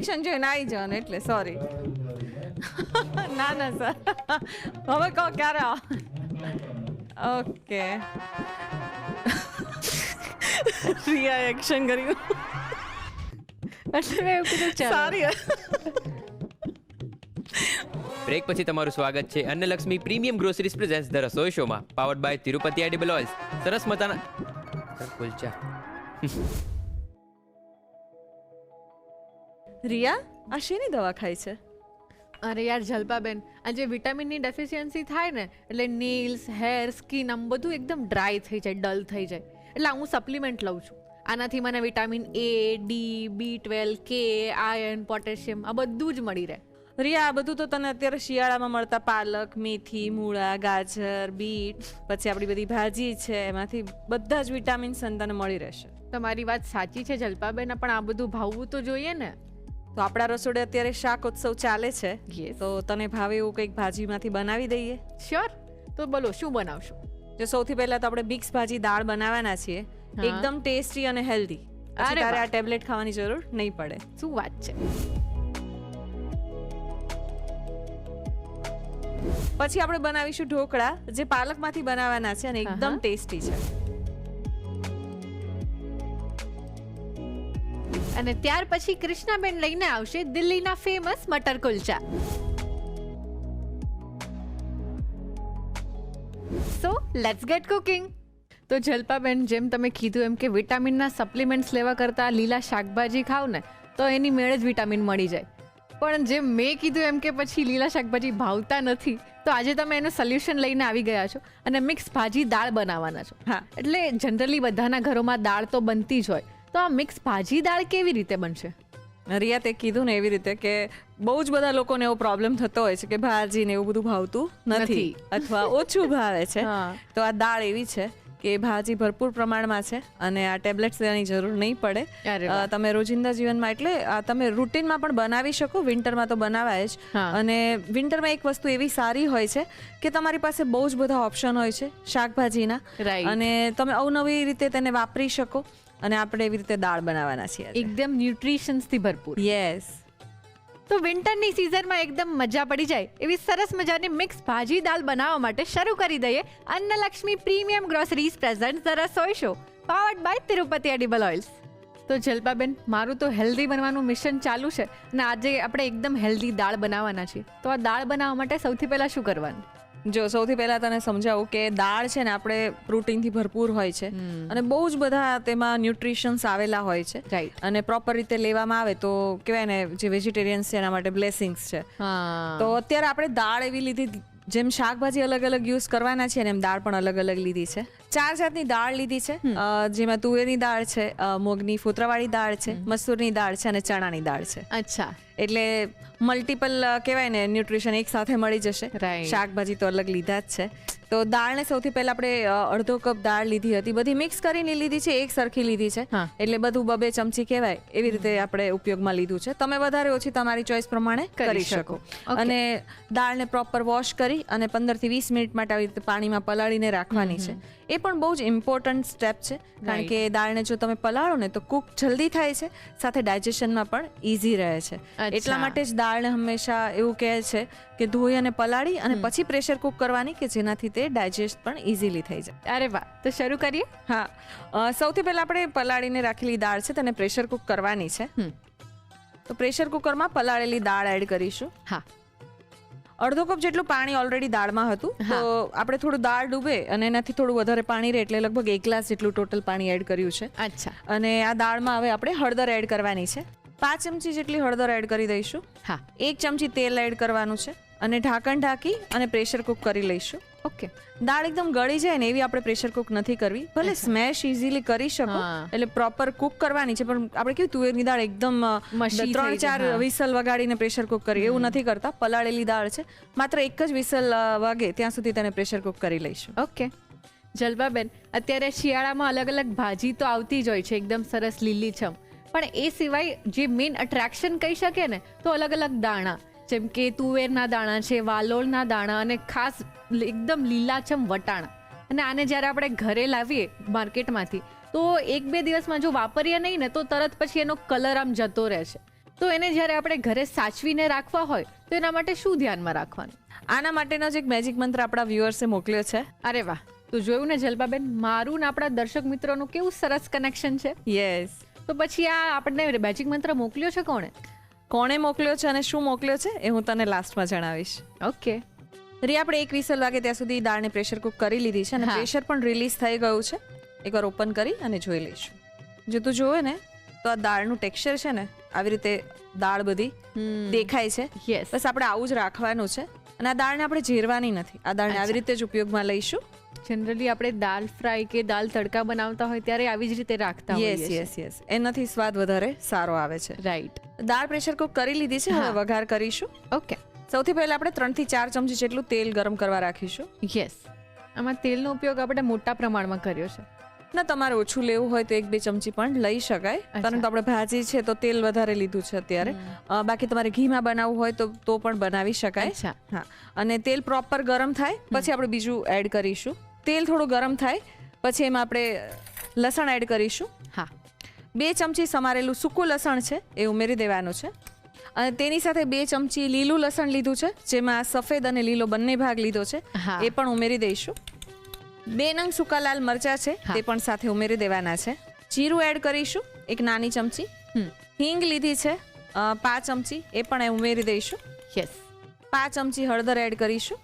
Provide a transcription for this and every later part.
Condition જોઈને આવી જવાનું એટલે સોરી. ના ના સર, હવે કહો ક્યારે ઓકે. રિયા એક્શન કર્યું એટલે મેં એવું કીધું ચાલો. સારી. બ્રેક પછી તમારું સ્વાગત છે Annalakshmi premium groceries presents the Rasoi શોમાં, powered by Tirupati edible oils. સરસ મજાના કુલચા. રિયા, આ શેની દવા ખાય છે? અરે યાર જલ્પાબેન, આ જે વિટામિનની ડેફિશિયન્સી થાય ને એટલે નેલ્સ, હેર, સ્કિન આમ બધું એકદમ ડ્રાય થઈ જાય, ડલ થઈ જાય. એટલે હું સપ્લિમેન્ટ લઉં છું. આનાથી મને vitamin A, D, B12, K, iron, potassium આ બધું જ મળી રહે. રિયા, આ બધું તો તને અત્યારે શિયાળામાં મળતા પાલક, મેથી, મૂળા, ગાજર, બીટ, પછી આપણી બધી ભાજી છે, એમાંથી બધા જ વિટામિન્સ તને મળી રહેશે. તમારી વાત સાચી છે જલ્પાબેન, પણ આ બધું ભાવવું તો જોઈએ ને. તો આપણા રસોડે અત્યારે શાક ઉત્સવ ચાલે છે, તો તને ભાવે એવું કંઈક ભાજીમાંથી બનાવી દઈએ. શ્યોર. તો બોલો શું બનાવશો? જો સૌથી પહેલા તો આપણે મિક્સ ભાજી દાળ બનાવવાના છીએ, એકદમ ટેસ્ટી અને હેલ્ધી. તારે આ ટેબ્લેટ ખાવાની જરૂર નહીં પડે. શું વાત છે. પછી આપણે બનાવીશું ઢોકળા, જે પાલકમાંથી બનાવવાના છે અને એકદમ ટેસ્ટી છે. અને ત્યાર પછી કૃષ્ણાબેન લઈને આવશે દિલ્હીના famous matar kulcha. So let's gate cooking. તો જલ્પાબેન, જેમ તમે કીધું એમ કે વિટામિનના સપ્લિમેન્ટ્સ લેવા કરતાં લીલા શાકભાજી ખાવ ને તો એની મેળે જ વિટામિન મળી જાય. પણ જેમ મેં કીધું એમ કે પછી લીલા શાકભાજી ભાવતા નથી, તો આજે તમે એનું સોલ્યુશન લઈને આવી ગયા છો અને મિક્સ ભાજી દાળ બનાવવાના છો. હા, એટલે જનરલી બધાના ઘરોમાં દાળ તો બનતી જ હોય, તો આ મિક્સ ભાજી દાળ કેવી રીતે બનશે? રિયા, તે કીધું ને એવી રીતે કે બહુ જ બધા લોકોને એવો પ્રોબ્લેમ થતો હોય છે કે ભાજી ને એવું બધું ભાવતું નથી અથવા ઓછું ભાવે છે. તો આ દાળ એવી છે કે ભાજી ભરપૂર પ્રમાણમાં છે અને આ ટેબ્લેટ્સ લેવાની જરૂર નહીં પડે. તમે રોજિંદા જીવનમાં એટલે તમે રૂટીનમાં પણ બનાવી શકો. વિન્ટરમાં તો બનાવાય જ. અને વિન્ટરમાં એક વસ્તુ એવી સારી હોય છે કે તમારી પાસે બહુ જ બધા ઓપ્શન હોય છે શાકભાજીના, અને તમે અવનવી રીતે તેને વાપરી શકો. અને આપણે એવી રીતે દાળ બનાવવાના છીએ, એકદમ ન્યુટ્રિશન્સથી ભરપૂર. યસ. તો વિન્ટરની સિઝનમાં એકદમ મજા પડી જાય એવી સરસ મજાની મિક્સ ભાજી દાળ બનાવવા માટે શરૂ કરી દઈએ Annalakshmi premium groceries present the Rasoi show, powered by Tirupati edible oils. તો જલ્પાબેન, મારું તો હેલ્ધી બનવાનું મિશન ચાલુ છે અને આજે આપણે એકદમ હેલ્ધી દાળ બનાવવાના છીએ. તો આ દાળ બનાવવા માટે સૌથી પહેલા શું કરવાનું? જો સૌથી પહેલા તને સમજાવું કે દાળ છે ને આપણે પ્રોટીનથી ભરપૂર હોય છે અને બહુ જ બધા તેમાં ન્યુટ્રિશન્સ આવેલા હોય છે. રાઈટ. અને પ્રોપર રીતે લેવામાં આવે તો કહેવાય ને, જે વેજીટેરિયન્સ છે એના માટે બ્લેસિંગ્સ છે. તો અત્યારે આપણે દાળ એવી લીધી, જેમ શાકભાજી અલગ અલગ યુઝ કરવાના છે ને એમ દાળ પણ અલગ અલગ લીધી છે. 4 જાતની દાળ લીધી છે, જેમાં તુવેરની દાળ છે, મૂગની ફોતરાવાળી દાળ છે, મસૂરની દાળ છે અને ચણાની દાળ છે. અચ્છા. એટલે મલ્ટિપલ કહેવાય ને, ન્યુટ્રિશન એક સાથે મળી જશે. શાકભાજી તો અલગ લીધા જ છે. તો દાળને સૌથી પહેલા આપણે અડધો કપ દાળ લીધી હતી, બધી મિક્સ કરીને લીધી છે, એક સરખી લીધી છે. એટલે બધું 2 ચમચી કહેવાય એવી રીતે આપણે ઉપયોગમાં લીધું છે. તમે વધારે ઓછી તમારી ચોઈસ પ્રમાણે કરી શકો. અને દાળને પ્રોપર વોશ કરી અને 15 થી 20 મિનિટ માટે આવી રીતે પાણીમાં પલાળીને રાખવાની છે. એ પણ બહુ જ ઇમ્પોર્ટન્ટ સ્ટેપ છે, કારણ કે દાળને જો તમે પલાળો ને તો કુક જલ્દી થાય છે, સાથે ડાયજેશનમાં પણ ઇઝી રહે છે. એટલા માટે જ દાળને હંમેશા એવું કહે છે કે ધોઈ અને પલાળી અને પછી પ્રેશર કુક કરવાની, કે જેનાથી તે ડાયજેસ્ટ પણ ઇઝીલી થઈ જાય. અરે વાહ, તો શરૂ કરીએ. હા, સૌથી પહેલા આપણે પલાળીને રાખેલી દાળ છે તેને પ્રેશર કુક કરવાની છે. તો પ્રેશર કુકરમાં પલાળેલી દાળ એડ કરીશું. હા, અડધો કપ જેટલું પાણી ઓલરેડી દાળમાં હતું, તો આપણે થોડું દાળ ડૂબે અને એનાથી થોડું વધારે પાણી રહે, એટલે લગભગ 1 ગ્લાસ જેટલું ટોટલ પાણી એડ કર્યું છે. અચ્છા. અને આ દાળમાં હવે આપણે હળદર એડ કરવાની છે. 5 ચમચી જેટલી હળદર એડ કરી દઈશું. હા. 1 ચમચી તેલ એડ કરવાનું છે અને ઢાંકણ ઢાંકી અને પ્રેશર કુક કરી લઈશું. ઓકે. દાળ એકદમ ગળી જાય ને એવી આપણે પ્રેશર કુક નથી કરવી. ભલે સ્મેશ ઇઝીલી કરી શકો, એટલે પ્રોપર કુક કરવાની છે, પણ આપણે કેવું તુવેરની દાળ એકદમ 3-4 વિસલ વગાડીને પ્રેશર કુક કરી એવું નથી કરતા. પલાળેલી દાળ છે, માત્ર એક જ વિસલ વાગે ત્યાં સુધી તેને પ્રેશર કુક કરી લઈશું. ઓકે. જલ્પાબેન, અત્યારે શિયાળામાં અલગ અલગ ભાજી તો આવતી જ હોય છે, એકદમ સરસ લીલીછમ, પણ એ સિવાય જે મેઇન અટ્રેક્શન કહી શકે ને, તો અલગ અલગ દાણા, જેમ કે તુવેરના દાણા છે, વાલોળના દાણા અને ખાસ એકદમ લીલાછમ વટાણા. અને આને જ્યારે આપણે ઘરે લાવીએ માર્કેટમાંથી તો 1-2 દિવસમાં જો વાપરીએ નહીં ને તો તરત પછી એનો કલર આમ જતો રહે છે. તો એને જ્યારે આપણે ઘરે સાચવીને રાખવા હોય તો એના માટે શું ધ્યાનમાં રાખવાનું? આના માટેનો જ એક મેજિક મંત્ર આપણા વ્યુઅર્સે મોકલ્યો છે. અરે વાહ, તો જોયું ને જલ્પાબેન, મારું ને આપણા દર્શક મિત્રોનું કેવું સરસ કનેક્શન છે. યસ. તો પછી આ આપણને મેજિક મંત્ર મોકલ્યો છે કોણે મોકલ્યો છે અને શું મોકલ્યો છે એ હું તને લાસ્ટમાં જણાવીશ. ઓકે. રી આપણે એક વિસલ વાગે ત્યાં સુધી દાળને પ્રેશર કુક કરી લીધી છે અને પ્રેશર પણ રિલીઝ થઈ ગયું છે. એકવાર ઓપન કરી અને જોઈ લઈશું. જો તું જોવે ને તો આ દાળનું ટેક્સચર છે ને આવી રીતે દાળ બધી દેખાય છે. યસ. બસ આપણે આવું જ રાખવાનું છે અને આ દાળને આપણે ઝેરવાની નથી. આ દાળને આવી રીતે જ ઉપયોગમાં લઈશું. જનરલી આપણે દાલ ફ્રાય કે દાલ તડકા બનાવતા હોય ત્યારે આવી જ રીતે રાખતા હોઈએ યસ છીએ. યસ યસ એનાથી સ્વાદ વધારે સારો આવે છે. રાઈટ. દાળ પ્રેશર કુક કરી લીધી છે. હવે વઘાર કરીશું. ઓકે. સૌથી પહેલા આપણે 3 થી 4 ચમચી જેટલું તેલ ગરમ કરવા રાખીશું. યસ. આમાં તેલનો ઉપયોગ આપણે મોટા પ્રમાણમાં કર્યો છે. ના, તમારે ઓછું લેવું હોય તો 1-2 ચમચી પણ લઈ શકાય. પરંતુ આપણે ભાજી છે તો તેલ વધારે લીધું છે અત્યારે. બાકી તમારે ઘીમાં બનાવવું હોય તો પણ બનાવી શકાય. હા. અને તેલ પ્રોપર ગરમ થાય પછી આપણે બીજું એડ કરીશું. તેલ થોડું ગરમ થાય પછી એમાં આપણે લસણ એડ કરીશું. હા. 2 ચમચી સમારેલું સૂકું લસણ છે એ ઉમેરી દેવાનું છે. અને તેની સાથે 2 ચમચી લીલું લસણ લીધું છે, જેમાં સફેદ અને લીલો બંને ભાગ લીધો છે, એ પણ ઉમેરી દઈશું. 2 નંગ સૂકા લાલ મરચા છે તે પણ સાથે ઉમેરી દેવાના છે. જીરું એડ કરીશું 1 નાની ચમચી. હિંગ લીધી છે 5 ચમચી, એ પણ ઉમેરી દઈશું. યસ. 5 ચમચી હળદર એડ કરીશું.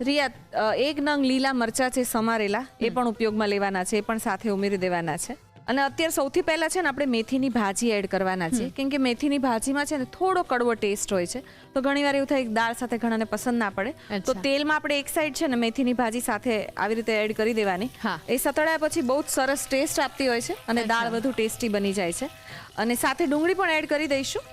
રિયા 1 નંગ લીલા મરચા છે સમારેલા, એ પણ ઉપયોગમાં લેવાના છે, એ પણ સાથે ઉમેરી દેવાના છે. અને અત્યારે સૌથી પહેલા છે ને આપણે મેથીની ભાજી એડ કરવાના છે, કેમ કે મેથીની ભાજીમાં છે ને થોડો કડવો ટેસ્ટ હોય છે. તો ઘણીવાર એવું થાય દાળ સાથે ઘણાને પસંદ ના પડે, તો તેલમાં આપણે એક સાઈડ છે ને મેથીની ભાજી સાથે આવી રીતે એડ કરી દેવાની. એ સતળાયા પછી બહુ જ સરસ ટેસ્ટ આપતી હોય છે અને દાળ વધુ ટેસ્ટી બની જાય છે. અને સાથે ડુંગળી પણ એડ કરી દઈશું.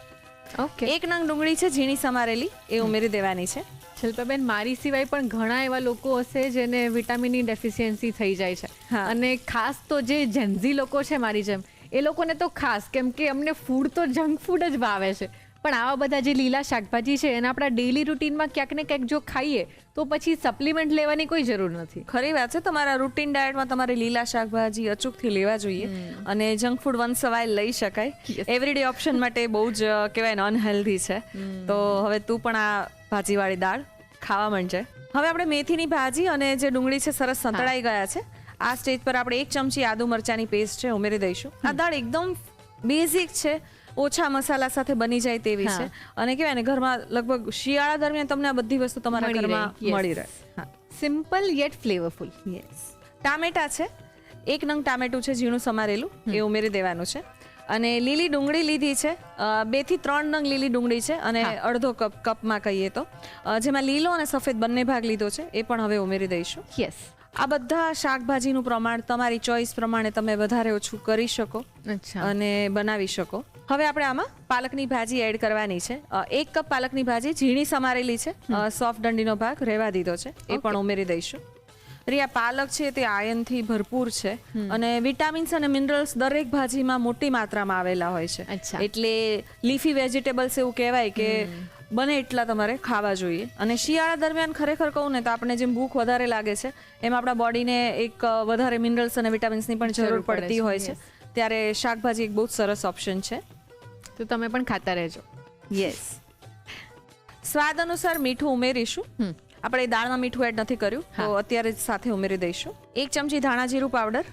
ઓકે. 1 નંગ ડુંગળી છે ઝીણી સમારેલી, એ ઉમેરી દેવાની છે. શિલ્પાબેન, મારી સિવાય પણ ઘણા એવા લોકો હશે જેને વિટામિનની ડેફિશિયન્સી થઈ જાય છે. અને ખાસ તો જે જેન્ઝી લોકો છે મારી જેમ, એ લોકોને તો ખાસ, કેમ કે અમને ફૂડ તો જંક ફૂડ જ ભાવે છે. પણ આવા બધા જે લીલા શાકભાજી છે એને આપણા ડેઈલી રૂટીનમાં ક્યાંક ને ક્યાંક જો ખાઈએ તો પછી સપ્લિમેન્ટ લેવાની કોઈ જરૂર નથી. ખરી વાત છે. તમારા રૂટીન ડાયટમાં તમારે લીલા શાકભાજી અચૂકથી લેવા જોઈએ. અને junk food once a while લઈ શકાય. એવરીડે ઓપ્શન માટે બહુ જ કહેવાય ને અનહેલ્ધી છે. તો હવે તું પણ આ ભાજીવાળી દાળ ખાવા માંડજે. હવે આપણે મેથીની ભાજી અને જે ડુંગળી છે સરસ સંતળાઈ ગયા છે. આ સ્ટેજ પર આપણે 1 ચમચી આદુ મરચાની પેસ્ટ છે ઉમેરી દઈશું. આ દાળ એકદમ બેઝિક છે, ઓછા મસાલા સાથે બની જાય તેવી છે. અને કહેવાય ને ઘરમાં લગભગ શિયાળા દરમિયાન તમને આ બધી વસ્તુ તમારા ઘરમાં મળી રહે. Simple yet flavourful. યસ. ટામેટા છે 1 નંગ ટામેટું છે ઝીણું સમારેલું, એ ઉમેરી દેવાનું છે. અને લીલી ડુંગળી લીધી છે 2 થી 3 નંગ લીલી ડુંગળી છે અને અડધો કપમાં કહીએ તો, જેમાં લીલો અને સફેદ બંને ભાગ લીધો છે, એ પણ હવે ઉમેરી દઈશું. યસ. આ બધા શાકભાજીનું પ્રમાણ તમારી ચોઈસ પ્રમાણે તમે વધારે ઓછું કરી શકો અને બનાવી શકો. હવે આપણે આમાં પાલકની ભાજી એડ કરવાની છે. 1 કપ પાલકની ભાજી ઝીણી સમારેલી છે, સોફ્ટ ડંડીનો ભાગ રહેવા દીધો છે, એ પણ ઉમેરી દઈશું. રિયા, પાલક છે તે આયનથી ભરપૂર છે અને વિટામિન્સ અને મિનરલ્સ દરેક ભાજીમાં મોટી માત્રામાં આવેલા હોય છે. એટલે લીફી વેજીટેબલ્સ એવું કહેવાય કે બને એટલા તમારે ખાવા જોઈએ. અને શિયાળા દરમિયાન ખરેખર કહું ને તો આપણે જેમ ભૂખ વધારે લાગે છે એમ આપણા બોડીને એક વધારે મિનરલ્સ અને વિટામિન્સની પણ જરૂર પડતી હોય છે. ત્યારે શાકભાજી એક બહુ જ સરસ ઓપ્શન છે. તો તમે પણ ખાતા રહેજો. યસ. સ્વાદ અનુસાર મીઠું ઉમેરીશું. આપણે દાળમાં મીઠું એડ નથી કર્યું તો અત્યારે જ સાથે ઉમેરી દઈશું. 1 ચમચી ધાણા જીરું પાવડર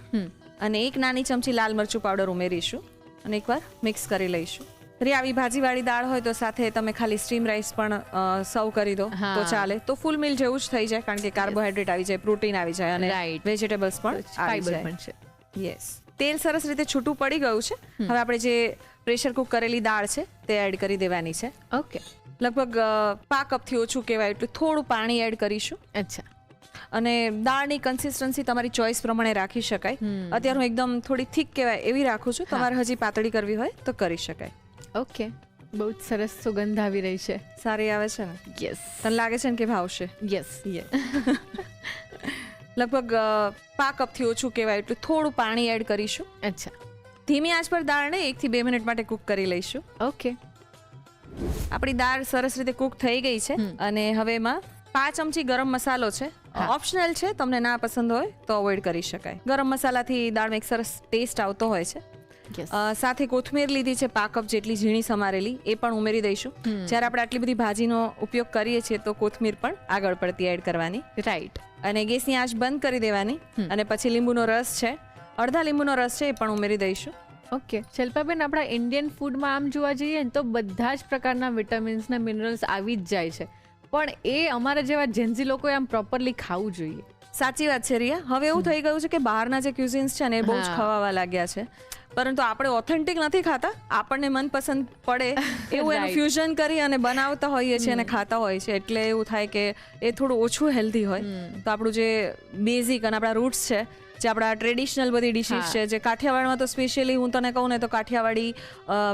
અને 1 નાની ચમચી લાલ મરચું પાવડર ઉમેરીશું અને એકવાર મિક્સ કરી લઈશું. આવી ભાજીવાળી દાળ હોય તો સાથે તમે ખાલી સ્ટીમ રાઈસ પણ સર્વ કરી દો તો ચાલે. તો ફૂલ મીલ જેવું જ થઈ જાય, કારણ કે કાર્બોહાઈડ્રેટ આવી જાય, પ્રોટીન આવી જાય અને વેજીટેબલ્સ પણ આવી જાય. યસ. તેલ સરસ રીતે છૂટું પડી ગયું છે. હવે આપણે જે પ્રેશર કુક કરેલી દાળ છે તે એડ કરી દેવાની છે. ઓકે. લગભગ 5 કપથી ઓછું કહેવાય એટલું થોડું પાણી એડ કરીશું. અચ્છા. અને દાળની કન્સિસ્ટન્સી તમારી ચોઈસ પ્રમાણે રાખી શકાય. અત્યારે હું એકદમ થોડી થીક કહેવાય એવી રાખું છું. તમારે હજી પાતળી કરવી હોય તો કરી શકાય. ઓકે. બહુ જ સરસ સુગંધ આવી રહી છે. સારી આવે છે ને? યસ. તને લાગે છે ને કે ભાવશે? યસ. લગભગ 5 કપથી ઓછું કહેવાય એટલું થોડું પાણી એડ કરીશું. અચ્છા. ધીમી આંચ પર દાળને 1 થી 2 મિનિટ માટે કુક કરી લઈશું. ઓકે. આપણી દાળ સરસ રીતે કુક થઈ ગઈ છે અને હવે એમાં 5 ચમચી ગરમ મસાલો છે. ઓપ્શનલ છે, તમને ના પસંદ હોય તો અવોઇડ કરી શકાય. ગરમ મસાલાથી દાળમાં એક સરસ ટેસ્ટ આવતો હોય છે. સાથે કોથમીર લીધી છે 5 કપ જેટલી ઝીણી સમારેલી, એ પણ ઉમેરી દઈશું. જ્યારે આપણે આટલી બધી ભાજીનો ઉપયોગ કરીએ છીએ તો કોથમીર પણ આગળ પડતી એડ કરવાની. રાઈટ. અને ગેસની આંચ બંધ કરી દેવાની. અને પછી લીંબુનો રસ છે, અડધા લીંબુનો રસ છે, એ પણ ઉમેરી દઈશું. ઓકે શિલ્પાબેન, આપણા ઇન્ડિયન ફૂડમાં આમ જોવા જઈએ ને તો બધા જ પ્રકારના વિટામિન્સ ને મિનરલ્સ આવી જ જાય છે, પણ એ અમારા જેવા જેન્ઝી લોકોએ આમ પ્રોપરલી ખાવું જોઈએ. સાચી વાત છે રિયા. હવે એવું થઈ ગયું છે કે બહારના જે ક્યુઝિન્સ છે ને એ બહુ જ ખવાવા લાગ્યા છે, પરંતુ આપણે ઓથેન્ટિક નથી ખાતા. આપણને મનપસંદ પડે એવું એનું ફ્યુઝન કરી અને બનાવતા હોઈએ છીએ અને ખાતા હોય છે, એટલે એવું થાય કે એ થોડું ઓછું હેલ્ધી હોય. તો આપણું જે બેઝિક અને આપણા રૂટ્સ છે, જે આપણા ટ્રેડિશનલ બધી ડિશિસ છે, જે કાઠિયાવાડમાં તો સ્પેશિયલી હું તને કહું ને તો કાઠિયાવાડી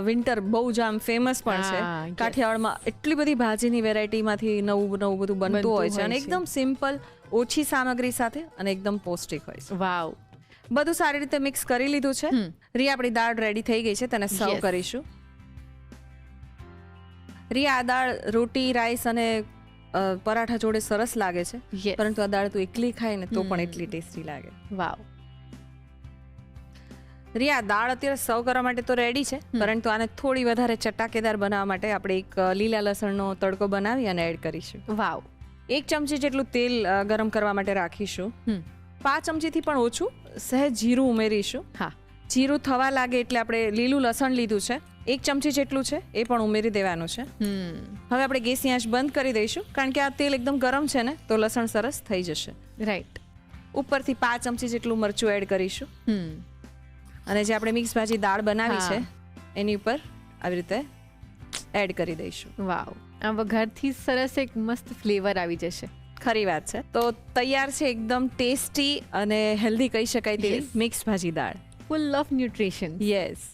વિન્ટર બહુ જ આમ ફેમસ પણ છે. કાઠિયાવાડમાં એટલી બધી ભાજીની વેરાયટીમાંથી નવું નવું બધું બનતું હોય છે, અને એકદમ સિમ્પલ, ઓછી સામગ્રી સાથે અને એકદમ પૌષ્ટિક હોય છે. વાવ. બધું સારી રીતે મિક્સ કરી લીધું છે. રિયા, આપણી દાળ રેડી થઈ ગઈ છે, તેને સર્વ કરીશું. રિયા, આ દાળ રોટી, રાઈસ અને પરાઠા જોડે સરસ લાગે છે, પરંતુ આ દાળ તું એકલી ખાય ને તો પણ એટલી ટેસ્ટી લાગે. વાવ. રિયા, દાળ અત્યારે સર્વ કરવા માટે તો રેડી છે, પરંતુ આને થોડી વધારે ચટાકેદાર બનાવવા માટે આપણે એક લીલા લસણનો તડકો બનાવી અને એડ કરીશું. વાવ. 1 ચમચી જેટલું તેલ ગરમ કરવા માટે રાખીશું. 5 ચમચીથી પણ ઓછું સહેજ જીરું ઉમેરીશું. હા. જીરું થવા લાગે એટલે આપણે લીલું લસણ લીધું છે, 1 ચમચી જેટલું છે, એ પણ ઉમેરી દેવાનું છે. હવે આપણે ગેસની આંચ બંધ કરી દઈશું, કારણ કે આ તેલ એકદમ ગરમ છે ને, તો લસણ સરસ થઈ જશે. રાઈટ. ઉપરથી 5 ચમચી જેટલું મરચું એડ કરીશું. અને જે આપણે મિક્સ ભાજી દાળ બનાવી છે એની ઉપર આવી રીતે એડ કરી દઈશું. વાવ. આ વઘારથી સરસ એક મસ્ત ફ્લેવર આવી જશે. ખરી વાત છે. તો તૈયાર છે એકદમ ટેસ્ટી અને હેલ્ધી કહી શકાય તેવી મિક્સ ભાજી દાળ, full of nutrition. Yes.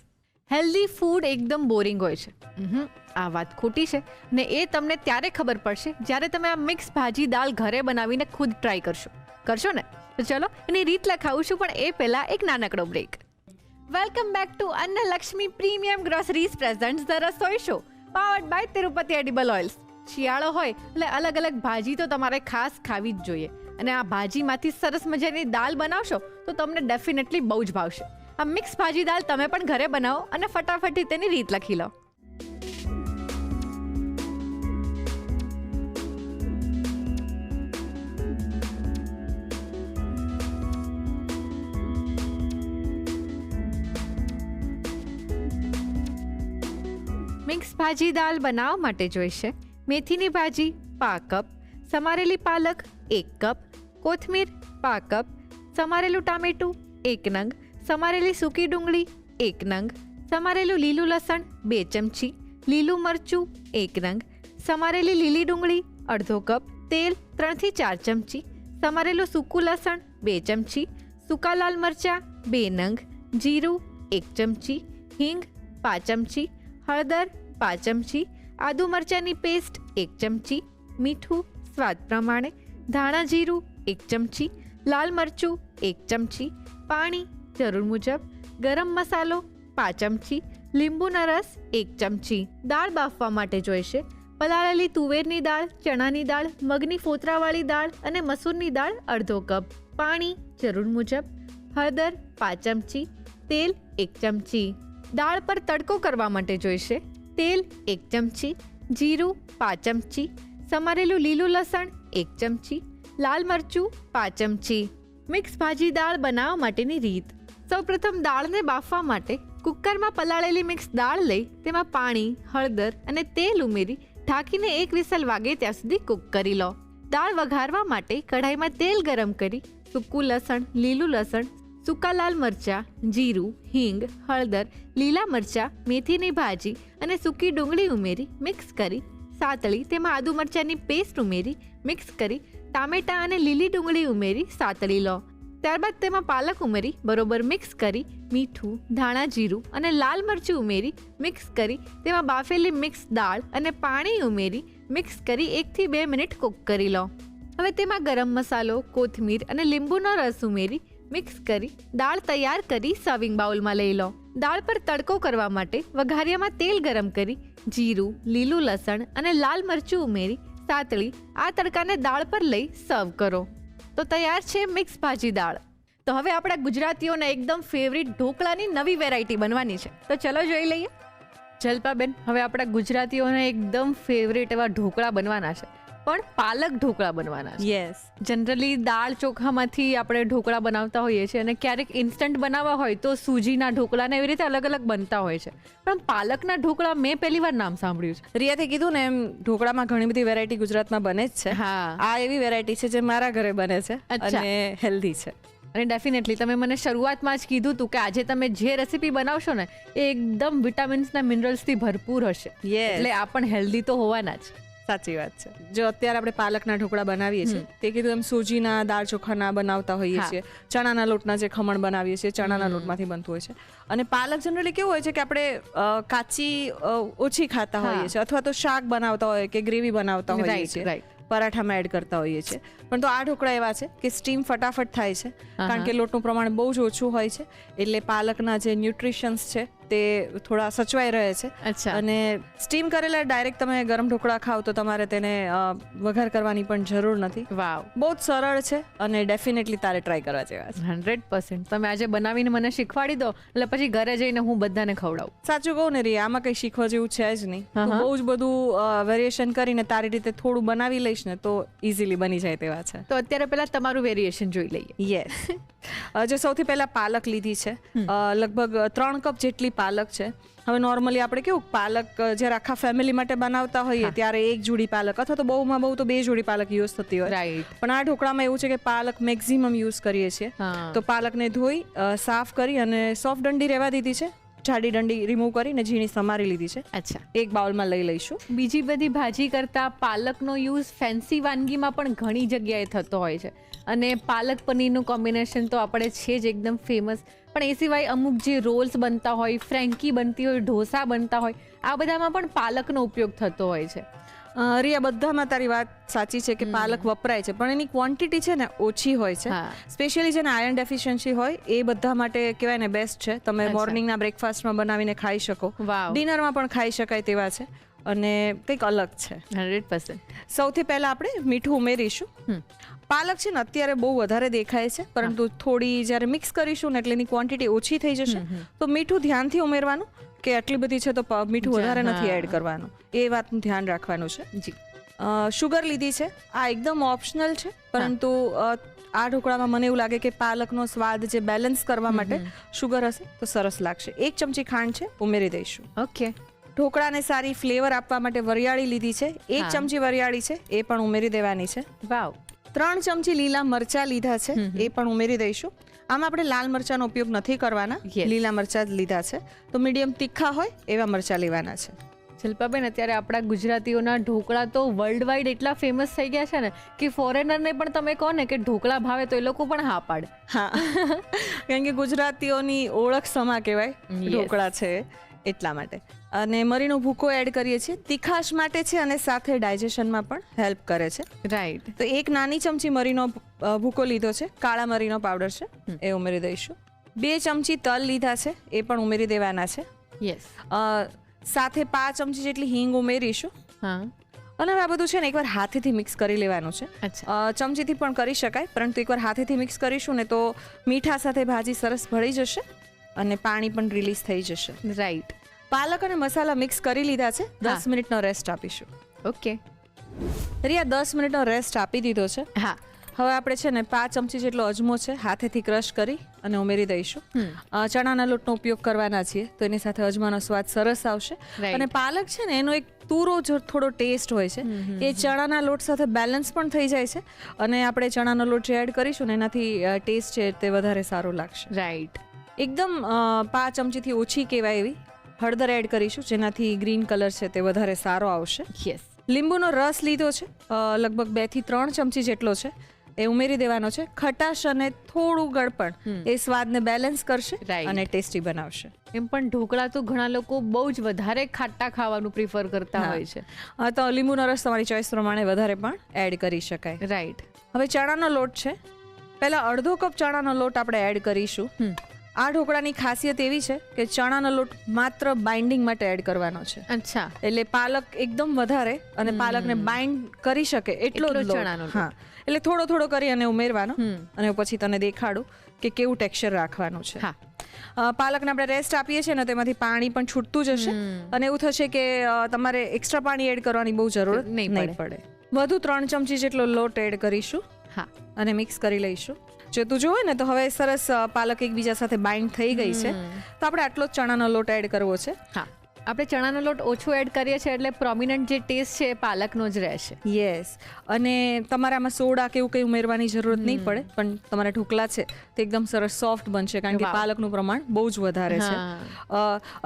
Healthy food એકદમ બોરિંગ હોય છે, આ વાત ખોટી છે, ને એ તમને ત્યારે ખબર પડશે જ્યારે તમે આ મિક્સ ભાજી દાળ ઘરે બનાવીને ખુદ ટ્રાય કરશો ને. તો ચલો એની રીત લખાવું છું, પણ એ પહેલા એક નાનકડો break. Welcome back to Annalakshmi premium groceries presents the Rasoi show, powered by Tirupati edible oils. શિયાળો હોય એટલે અલગ અલગ ભાજી તો તમારે ખાસ ખાવી જ જોઈએ, અને આ ભાજીમાંથી સરસ મજાની દાળ બનાવશો તો તમને ડેફિનેટલી બહુ જ ભાવશે. આ મિક્સ ભાજી દાળ તમે પણ ઘરે બનાવો અને ફટાફટ તેની રીત લખી લો. મિક્સ ભાજી દાળ બનાવવા માટે જોઈશે મેથીની ભાજી 5 કપ, સમારેલી પાલક 1 કપ, કોથમીર 5 કપ, સમારેલું ટામેટું 1 નંગ, સમારેલી સૂકી ડુંગળી 1 નંગ, સમારેલું લીલું લસણ 2 ચમચી, લીલું મરચું 1 નંગ, સમારેલી લીલી ડુંગળી અડધો કપ, તેલ 3 થી 4 ચમચી, સમારેલું સૂકું લસણ 2 ચમચી, સૂકા લાલ મરચાં 2 નંગ, જીરું 1 ચમચી, હિંગ 5 ચમચી, હળદર 5 ચમચી, આદુ મરચાંની પેસ્ટ 1 ચમચી, મીઠું સ્વાદ પ્રમાણે, ધાણા જીરું 1 ચમચી, લાલ મરચું 1 ચમચી, પાણી જરૂર મુજબ, ગરમ મસાલો 5 ચમચી, લીંબુનો રસ 1 ચમચી. દાળ બાફવા માટે જોઈશે પલાળેલી તુવેરની દાળ, ચણાની દાળ, મગની ફોતરાવાળી દાળ અને મસૂરની દાળ અડધો કપ, પાણી જરૂર મુજબ, હળદર 5 ચમચી, તેલ 1 ચમચી. દાળ પર તડકો કરવા માટે જોઈશે તેલ 1 ચમચી, જીરું 5 ચમચી, સમારેલું લીલું લસણ 1 ચમચી, લાલ મરચું 5 ચમચી. મિક્સ ભાજી દાળ બનાવવા માટેની રીત. સૌપ્રથમ દાળને બાફવા માટે કુકરમાં પલાળેલી મિક્સ દાળ લઈ તેમાં પાણી, હળદર અને તેલ ઉમેરી ઢાંકીને 1 વિસલ વાગે ત્યાં સુધી કૂક કરી લો. દાળ વઘારવા માટે કઢાઈમાં તેલ ગરમ કરી સૂકું લસણ, લીલું લસણ, સૂકા લાલ મરચાં, જીરું, હિંગ, હળદર, લીલા મરચાં, મેથીની ભાજી અને સૂકી ડુંગળી ઉમેરી મિક્સ કરી સાતળી તેમાં આદુ મરચાંની પેસ્ટ ઉમેરી મિક્સ કરી ટામેટાં અને લીલી ડુંગળી ઉમેરી સાતળી લો. ત્યારબાદ તેમાં પાલક ઉમેરી બરોબર મિક્સ કરી મીઠું, ધાણા જીરું અને લાલ મરચું ઉમેરી મિક્સ કરી તેમાં બાફેલી મિક્સ દાળ અને પાણી ઉમેરી મિક્સ કરી 1 થી 2 મિનિટ કૂક કરી લો. હવે તેમાં ગરમ મસાલો, કોથમીર અને લીંબુનો રસ ઉમેરી મિક્સ કરી દાળ તૈયાર કરી સર્વિંગ બાઉલમાં લઈ લો. દાળ પર તડકો કરવા માટે વઘારિયામાં તેલ ગરમ કરી જીરું, લીલું લસણ અને લાલ મરચું ઉમેરી સાતળી આ તડકાને દાળ પર લઈ સર્વ કરો. તો તૈયાર છે મિક્સ ભાજી દાળ. તો હવે આપણા ગુજરાતીઓના એકદમ ફેવરિટ ઢોકળાની નવી વેરાયટી બનવાની છે, તો ચલો જોઈ લઈએ. જલ્પાબેન, હવે આપણા ગુજરાતીઓના એકદમ ફેવરિટ એવા ઢોકળા બનવાના છે, પણ પાલક ઢોકળા બનવાના છે. યસ. જનરલી દાળ ચોખામાંથી આપણે ઢોકળા બનાવતા હોઈએ છીએ અને ક્યારેક ઇન્સ્ટન્ટ બનાવવા હોય તો સૂજીના ઢોકળા ને એવી રીતે અલગ અલગ બનતા હોય છે, પણ પાલકના ઢોકળા મેં પહેલી વાર નામ સાંભળ્યું છે. રિયાથી કીધું ને એમ ઢોકળામાં ઘણી બધી વેરાયટી ગુજરાતમાં બને જ છે. હા. આ એવી વેરાયટી છે જે મારા ઘરે બને છે અચ્છા. અને હેલ્ધી છે. અને ડેફિનેટલી તમે મને શરૂઆતમાં જ કીધું હતું કે આજે તમે જે રેસીપી બનાવશો ને એ એકદમ વિટામિન્સના મિનરલ્સથી ભરપૂર હશે. Yes. એટલે આ પણ હેલ્ધી તો હોવાના જ. સાચી વાત છે. જો અત્યારે આપણે પાલકના ઢોકળા બનાવીએ છીએ તે કીધું એમ સૂજીના દાળ ચોખાના બનાવતા હોઈએ હા. છીએ, ચણાના લોટના જે ખમણ બનાવીએ છીએ ચણાના લોટમાંથી બનતું હોય છે. અને પાલક જનરલી કેવું હોય છે કે આપણે કાચી ઓછી ખાતા હા. હોઈએ છીએ, અથવા તો શાક બનાવતા હોય કે ગ્રેવી બનાવતા હોઈએ રાઈટ છીએ, રાઈટ. પરાઠામાં એડ કરતા હોઈએ છીએ. પણ તો આ ઢોકળા એવા છે કે સ્ટીમ ફટાફટ થાય છે, કારણ કે લોટનું પ્રમાણ બહુ જ ઓછું હોય છે, એટલે પાલકના જે ન્યુટ્રિશન્સ છે તે થોડા સચવાઈ રહે છે. અચ્છા. અને સ્ટીમ કરેલા ડાયરેક્ટ તમે ગરમ ઢોકળા ખાવ તો તમારે તેને વઘાર કરવાની પણ જરૂર નથી. વાવ, બહુ જ સરળ છે અને ડેફિનેટલી તારે ટ્રાય કરવા જેવા છે. 100%. તમે આજે બનાવીને મને શીખવાડી દો એટલે પછી ઘરે જઈને હું બધાને ખવડાવું. સાચું કહું ને રિયા, આમાં કંઈ શીખવા જેવું છે જ નહીં. તું બહુ જ બધું વેરિએશન કરીને તારી રીતે થોડું બનાવી લઈશ ને તો ઇઝીલી બની જાય તેવા છે. તો અત્યારે પહેલા તમારું વેરિએશન જોઈ લઈએ. યસ. જે સૌથી પહેલા પાલક લીધી છે, લગભગ 3 કપ જેટલી પાલક છે. હવે નોર્મલી આપણે કેવું પાલક જ્યારે આખા ફેમિલી માટે બનાવતા હોઈએ ત્યારે એક જોડી પાલક અથવા તો બહુમાં બહુ તો 2 જોડી પાલક યુઝ થતી હોય. રાઈટ. પણ આ ઢોકળામાં એવું છે કે પાલક મેક્સિમમ યુઝ કરીએ છીએ. હા. તો પાલકને ધોઈ સાફ કરી અને સોફ્ટ ડંડી રહેવા દીધી છે, જાડી ડંડી રિમૂવ કરીને ઝીણી સમારી લીધી છે. અચ્છા. એક બાઉલમાં લઈ લઈશું. બીજી બધી ભાજી કરતા પાલકનો યુઝ ફેન્સી વાનગીમાં પણ ઘણી જગ્યાએ થતો હોય છે, અને પાલક પનીરનું કોમ્બિનેશન તો આપણે છે જ એકદમ ફેમસ. પણ એ સિવાય અમુક જે રોલ્સ બનતા હોય, ફ્રેન્કી બનતી હોય, ઢોસા બનતા હોય, આ બધામાં પણ પાલકનો ઉપયોગ થતો હોય છે. રિયા, બધામાં તારી વાત સાચી છે કે પાલક વપરાય છે, પણ એની ક્વોન્ટિટી છે ને ઓછી હોય છે. હા. સ્પેશિયલી જેને આયર્ન ડેફિશિયન્સી હોય એ બધા માટે કહેવાય ને બેસ્ટ છે. તમે અચ્છા. મોર્નિંગના બ્રેકફાસ્ટમાં બનાવીને ખાઈ શકો, વાવ. ડિનરમાં પણ ખાઈ શકાય તેવા છે અને કંઈક અલગ છે. 100%. સૌથી પહેલા આપણે મીઠું ઉમેરીશું. પાલક છે ને અત્યારે બહુ વધારે દેખાય છે, પરંતુ થોડી જ્યારે મિક્સ કરીશું ને એટલે એની ક્વોન્ટિટી ઓછી થઈ જશે. તો મીઠું ધ્યાનથી ઉમેરવાનું કે આટલી બધી છે તો મીઠું વધારે નથી એડ કરવાનું, એ વાતનું ધ્યાન રાખવાનું છે. જી. શુગર લીધી છે, આ એકદમ ઓપ્શનલ છે, પરંતુ આ ઢોકળામાં મને એવું લાગે કે પાલકનો સ્વાદ જે બેલેન્સ કરવા માટે શુગર હશે તો સરસ લાગશે. 1 ચમચી ખાંડ છે, ઉમેરી દઈશું. ઓકે. ઢોકળાને સારી ફ્લેવર આપવા માટે વરિયાળી લીધી છે, 1 ચમચી વરિયાળી છે, એ પણ ઉમેરી દેવાની છે. વાવ. 3 ચમચી લીલા મરચાં લીધા છે, એ પણ ઉમેરી દઈશું. આમાં આપણે લાલ મરચાંનો ઉપયોગ નથી કરવાના, Yes. લીલા મરચાં જ લીધા છે. તો મીડિયમ તીખા હોય એવા મરચાં લેવાના છે. શિલ્પાબેન, અત્યારે આપણા ગુજરાતીઓના ઢોકળા તો વર્લ્ડ વાઇડ એટલા ફેમસ થઈ ગયા છે ને કે ફોરેનરને પણ તમે કહો ને કે ઢોકળા ભાવે તો એ લોકો પણ હા પાડે. હા, કારણ કે ગુજરાતીઓની ઓળખ સમા કહેવાય ઢોકળા છે એટલા માટે. અને મરીનો ભૂકો એડ કરીએ છીએ, તીખાશ માટે છે અને સાથે ડાયજેશનમાં પણ હેલ્પ કરે છે. રાઈટ. તો 1 નાની ચમચી મરીનો ભૂકો લીધો છે, કાળા મરીનો પાવડર છે, એ ઉમેરી દઈશું. 2 ચમચી તલ લીધા છે, એ પણ ઉમેરી દેવાના છે. યસ. સાથે 5 ચમચી જેટલી હિંગ ઉમેરીશું. હા. અને હવે આ બધું છે ને એકવાર હાથેથી મિક્સ કરી લેવાનું છે. અચ્છા. ચમચીથી પણ કરી શકાય, પરંતુ એકવાર હાથેથી મિક્સ કરીશું ને તો મીઠા સાથે ભાજી સરસ ભળી જશે અને પાણી પણ રિલીઝ થઈ જશે. રાઈટ. પાલક અને મસાલા મિક્સ કરી લીધા છે, 10 મિનિટનો રેસ્ટ આપીશું. ઓકે. રિયા, 10 મિનિટનો રેસ્ટ આપી દીધો છે. હા. હવે આપણે છે ને 5 ચમચી જેટલો અજમો છે હાથેથી ક્રશ કરી અને ઉમેરી દઈશું. ચણાના લોટનો ઉપયોગ કરવાના છીએ તો એની સાથે અજમાનો સ્વાદ સરસ આવશે. Right. અને પાલક છે ને એનો એક તુરો થોડો ટેસ્ટ હોય છે, એ ચણાના લોટ સાથે બેલેન્સ પણ થઈ જાય છે અને આપણે ચણાનો લોટ જે એડ કરીશું ને એનાથી ટેસ્ટ છે તે વધારે સારો લાગશે. રાઈટ. એકદમ 5 ચમચીથી ઓછી કહેવાય એવી હળદર એડ કરીશું, જેનાથી ગ્રીન કલર છે તે વધારે સારો આવશે. યસ. લીંબુનો રસ લીધો છે, લગભગ 2 થી 3 ચમચી જેટલો છે, એ ઉમેરી દેવાનો છે. ખટાશ અને થોડું ગળપણ એ સ્વાદને બેલેન્સ કરશે Right. અને ટેસ્ટી બનાવશે. એમ પણ ઢોકળા તો ઘણા લોકો બહુ જ વધારે ખાટા ખાવાનું પ્રિફર કરતા હોય છે. તો લીંબુનો રસ તમારી ચોઈસ પ્રમાણે વધારે પણ એડ કરી શકાય. રાઈટ. હવે ચણાનો લોટ છે, પહેલા અડધો કપ ચણાનો લોટ આપણે એડ કરીશું. આ ઢોકળાની ખાસિયત એવી છે કે ચણાનો લોટ માત્ર બાઇન્ડિંગ માટે એડ કરવાનો છે. અચ્છા, એટલે પાલક એકદમ વધારે અને પાલકને બાઇન્ડ કરી શકે એટલો જ લોટ. ચણાનો લોટ. હા, એટલે થોડો થોડો કરી અને ઉમેરવાનો અને પછી તને દેખાડું કે કેવું ટેક્સચર રાખવાનું છે. હા. પાલકને આપણે રેસ્ટ આપીએ છીએ ને તેમાંથી પાણી પણ છૂટતું જશે અને એવું થશે કે તમારે એક્સ્ટ્રા પાણી એડ કરવાની બહુ જરૂર નહીં નહીં પડે. વધુ 3 ચમચી જેટલો લોટ એડ કરીશું. હા, અને મિક્સ કરી લઈશું. જો તું જોવે ને તો હવે સરસ પાલક એકબીજા સાથે બાઇન્ડ થઈ ગઈ છે. તો આપણે આટલો જ ચણાનો લોટ એડ કરવો છે. હા. આપણે ચણાનો લોટ ઓછો એડ કરીએ છીએ એટલે પ્રોમિનન્ટ જે ટેસ્ટ છે એ પાલકનો જ રહેશે. યસ. અને તમારે આમાં સોડા કે એવું કંઈ ઉમેરવાની જરૂરત નહીં પડે, પણ તમારા ઢોકળા છે તે એકદમ સરસ સોફ્ટ બનશે કારણ કે પાલકનું પ્રમાણ બહુ જ વધારે છે.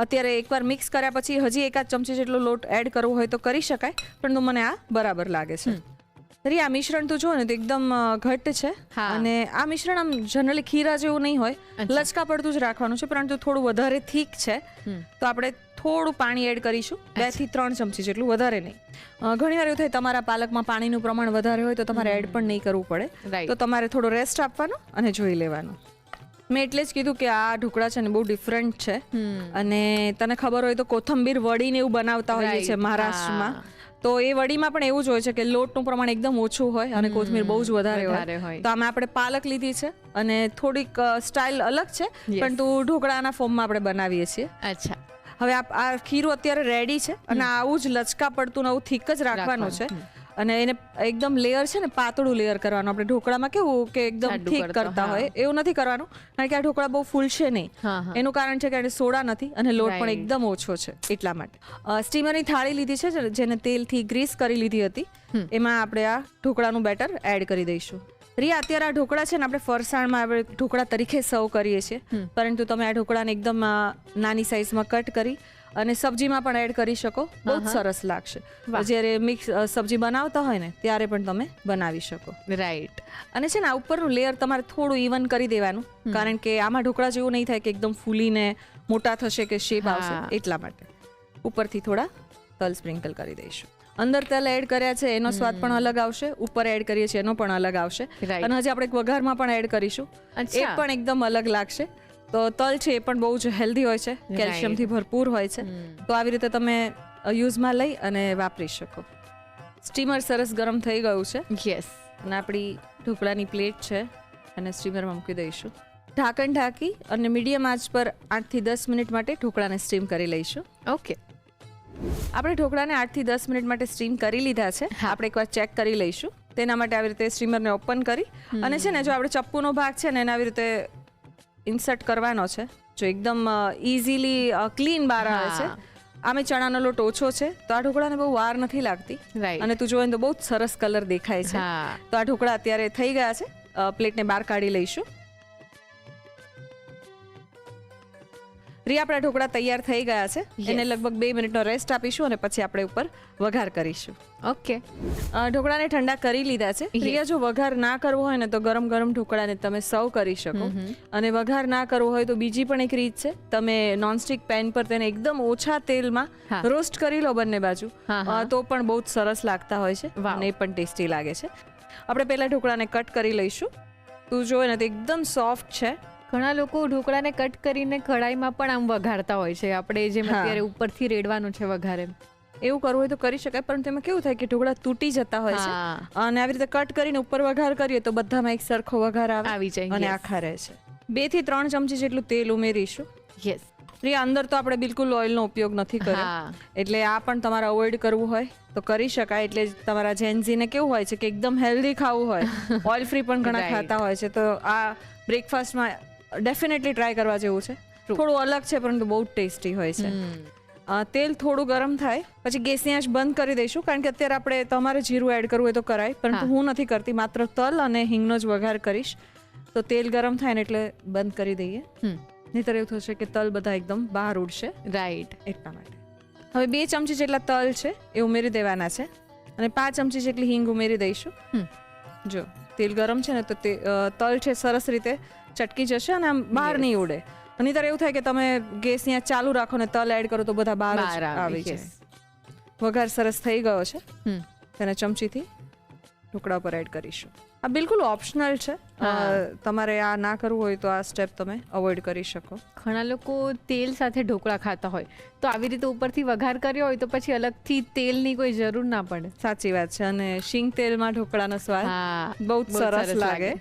અત્યારે એકવાર મિક્સ કર્યા પછી હજી 1 ચમચી જેટલો લોટ એડ કરવો હોય તો કરી શકાય, પરંતુ મને આ બરાબર લાગે છે. રી, આ મિશ્રણ તું જો ને તો એકદમ ઘટ્ટ છે અને આ મિશ્રણ આમ જનરલી ખીરા જેવું નહીં હોય, લચકા પડતું જ રાખવાનું છે, પરંતુ થોડું વધારે થીક છે તો આપણે થોડું પાણી એડ કરીશું. 2 થી 3 ચમચી જેટલું, વધારે નહીં. ઘણી વાર એવું થાય તમારા પાલકમાં પાણીનું પ્રમાણ વધારે હોય તો તમારે એડ પણ નહીં કરવું પડે, તો તમારે થોડો રેસ્ટ આપવાનો અને જોઈ લેવાનું. મેં એટલે જ કીધું કે આ ઢોકળા છે ને બહુ ડિફરન્ટ છે. અને તને ખબર હોય તો કોથંબીર વડીને એવું બનાવતા હોઈએ છે મહારાષ્ટ્રમાં, તો એ વડીમાં પણ એવું જ હોય છે કે લોટનું પ્રમાણ એકદમ ઓછું હોય અને કોથમીર બહુ જ વધારે હોય. તો આમાં આપણે પાલક લીધી છે અને થોડીક સ્ટાઇલ અલગ છે, પરંતુ ઢોકળાના ફોર્મમાં આપણે બનાવીએ છીએ. અચ્છા. હવે આ ખીરું અત્યારે રેડી છે અને આવું જ લચકા પડતું ને આવું થીક જ રાખવાનું છે. અને એને એકદમ લેયર છે ને પાતળું લેયર કરવાનું. આપણે ઢોકળામાં કેવું કે એકદમ થીક કરતા હોય એવું નથી કરવાનું, કારણ કે આ ઢોકળા બહુ ફૂલશે નહીં. એનું કારણ છે કે એને સોડા નથી અને લોટ પણ એકદમ ઓછો છે, એટલા માટે. સ્ટીમરની થાળી લીધી છે જેને તેલથી ગ્રીસ કરી લીધી હતી, એમાં આપણે આ ઢોકળાનું બેટર એડ કરી દઈશું. રિયા, અત્યારે આ ઢોકળા છે ને આપણે ફરસાણમાં આપણે ઢોકળા તરીકે સર્વ કરીએ છીએ, પરંતુ તમે આ ઢોકળાને એકદમ નાની સાઈઝમાં કટ કરી અને સબ્જીમાં પણ એડ કરી શકો, બહુ જ સરસ લાગશે. જ્યારે મિક્સ સબ્જી બનાવતા હોય ને ત્યારે પણ તમે બનાવી શકો. રાઈટ. અને છે ને આ ઉપરનું લેયર તમારે થોડું ઇવન કરી દેવાનું, કારણ કે આમાં ઢોકળા જેવું નહીં થાય કે એકદમ ફૂલીને મોટા થશે કે શેપ આવશે, એટલા માટે ઉપરથી થોડા તલ સ્પ્રિંકલ કરી દઈશું. અંદર તલ એડ કર્યા છે એનો સ્વાદ પણ અલગ આવશે, ઉપર એડ કરીએ છીએ એનો પણ અલગ આવશે, અને હજી આપણે વઘારમાં પણ એડ કરીશું, એ પણ એકદમ અલગ લાગશે. તો તલ છે એ પણ બહુ જ હેલ્ધી હોય છે, કેલ્શિયમથી ભરપૂર હોય છે, તો આવી રીતે તમે યુઝમાં લઈ અને વાપરી શકો. સ્ટીમર સરસ ગરમ થઈ ગયું છે. યસ. અને આપણી ઢોકળાની પ્લેટ છે અને સ્ટીમરમાં મૂકી દઈશું. ઢાંકણ ઢાંકી અને મીડિયમ આંચ પર 8 થી 10 મિનિટ માટે ઢોકળાને સ્ટીમ કરી લઈશું. ઓકે. આપણે ઢોકળાને 8 થી 10 મિનિટ માટે સ્ટીમ કરી લીધા છે. આપણે એકવાર ચેક કરી લઈશું. તેના માટે આવી રીતે સ્ટીમરને ઓપન કરી અને છે ને જો આપણે ચપ્પુનો ભાગ છે ને એને આવી રીતે ઇન્સર્ટ કરવાનો છે. જો એકદમ ઇઝીલી ક્લીન બહાર આવે છે. આમે ચણાનો લોટ ઓછો છે તો આ ઢોકળાને બહુ વાર નથી લાગતી, અને તું જોઈને તો બહુ જ સરસ કલર દેખાય છે. તો આ ઢોકળા અત્યારે થઈ ગયા છે. પ્લેટને બહાર કાઢી લઈશું. આપણા ઢોકળા તૈયાર થઈ ગયા છે. એને લગભગ 2 મિનિટનો રેસ્ટ આપીશું અને પછી આપણે ઉપર વઘાર કરીશું. ઓકે. ઢોકળાને ઠંડા કરી લીધા છે. પ્રિયા, જો વઘાર ના કરવો હોય ને તો ગરમ ગરમ ઢોકળાને તમે સર્વ કરી શકો, અને વઘાર ના કરવો હોય તો બીજી પણ એક રીત છે. તમે નોનસ્ટિક પેન પર તેને એકદમ ઓછા તેલમાં રોસ્ટ કરી લો બંને બાજુ, તો પણ બહુ જ સરસ લાગતા હોય છે અને એ પણ ટેસ્ટી લાગે છે. આપણે પહેલા ઢોકળાને કટ કરી લઈશું. તું જોવે ને તો એકદમ સોફ્ટ છે. ઘણા લોકો ઢોકળાને કટ કરીને કઢાઈમાં પણ આમ વઘારતા હોય છે. આપણે જેમ અત્યારે ઉપરથી રેડવાનું છે વઘારે, એવું કરવું હોય તો કરી શકાય, પણ તેમાં કેવું થાય કે ઢોકળા તૂટી જતા હોય છે, અને આવી રીતે કટ કરીને ઉપર વઘાર કરીએ તો બધામાં એક સરખો વઘાર આવી જાય અને આખા રહે છે. 2 થી 3 ચમચી જેટલું તેલ ઉમેરીશું. યસ. અંદર તો આપણે બિલકુલ ઓઇલનો ઉપયોગ નથી કર્યો, એટલે આ પણ તમારે અવોઇડ કરવું હોય તો કરી શકાય. એટલે તમારા જેન્ઝીને કેવું હોય છે કે એકદમ હેલ્ધી ખાવું હોય, ઓઇલ ફ્રી પણ ઘણા ખાતા હોય છે, તો આ બ્રેકફાસ્ટમાં ડેફિનેટલી ટ્રાય કરવા જેવું છે. થોડું અલગ છે પરંતુ બહુ ટેસ્ટી હોય છે. તેલ થોડું ગરમ થાય પછી ગેસની આંચ બંધ કરી દઈશું, કારણ કે અત્યારે આપણે તમારે જીરું એડ કરવું હોય તો કરાય, પરંતુ હું નથી કરતી, માત્ર તલ અને હિંગનો જ વઘાર કરીશ. તો તેલ ગરમ થાય ને એટલે બંધ કરી દઈએ, નહીંતર એવું થશે કે તલ બધા એકદમ બહાર ઉડશે. રાઈટ. એટલા માટે હવે 2 ચમચી જેટલા તલ છે એ ઉમેરી દેવાના છે, અને 5 ચમચી જેટલી હિંગ ઉમેરી દઈશું. જો તેલ ગરમ છે ને તો તલ છે સરસ રીતે ચટકી જશે અને આમ બહાર નહીં ઉડે. નહીંતર એવું થાય કે તમે ગેસ ત્યાં ચાલુ રાખો ને તલ એડ કરો તો બધા બહાર આવી જાય. વઘાર સરસ થઈ ગયો છે. તેને ચમચીથી ઢોકળા પર એડ કરીશું. આ બિલકુલ ઓપ્શનલ છે, તમારે આ ના કરવું હોય તો આ સ્ટેપ તમે અવોઇડ કરી શકો. ઘણા લોકો તેલ સાથે ઢોકળા ખાતા હોય તો આવી રીતે ઉપરથી વઘાર કર્યો હોય તો પછી અલગથી તેલની કોઈ જરૂર ના પડે. સાચી વાત છે. અને શીંગ તેલમાં ઢોકળાનો સ્વાદ બહુ જ સરસ લાગે,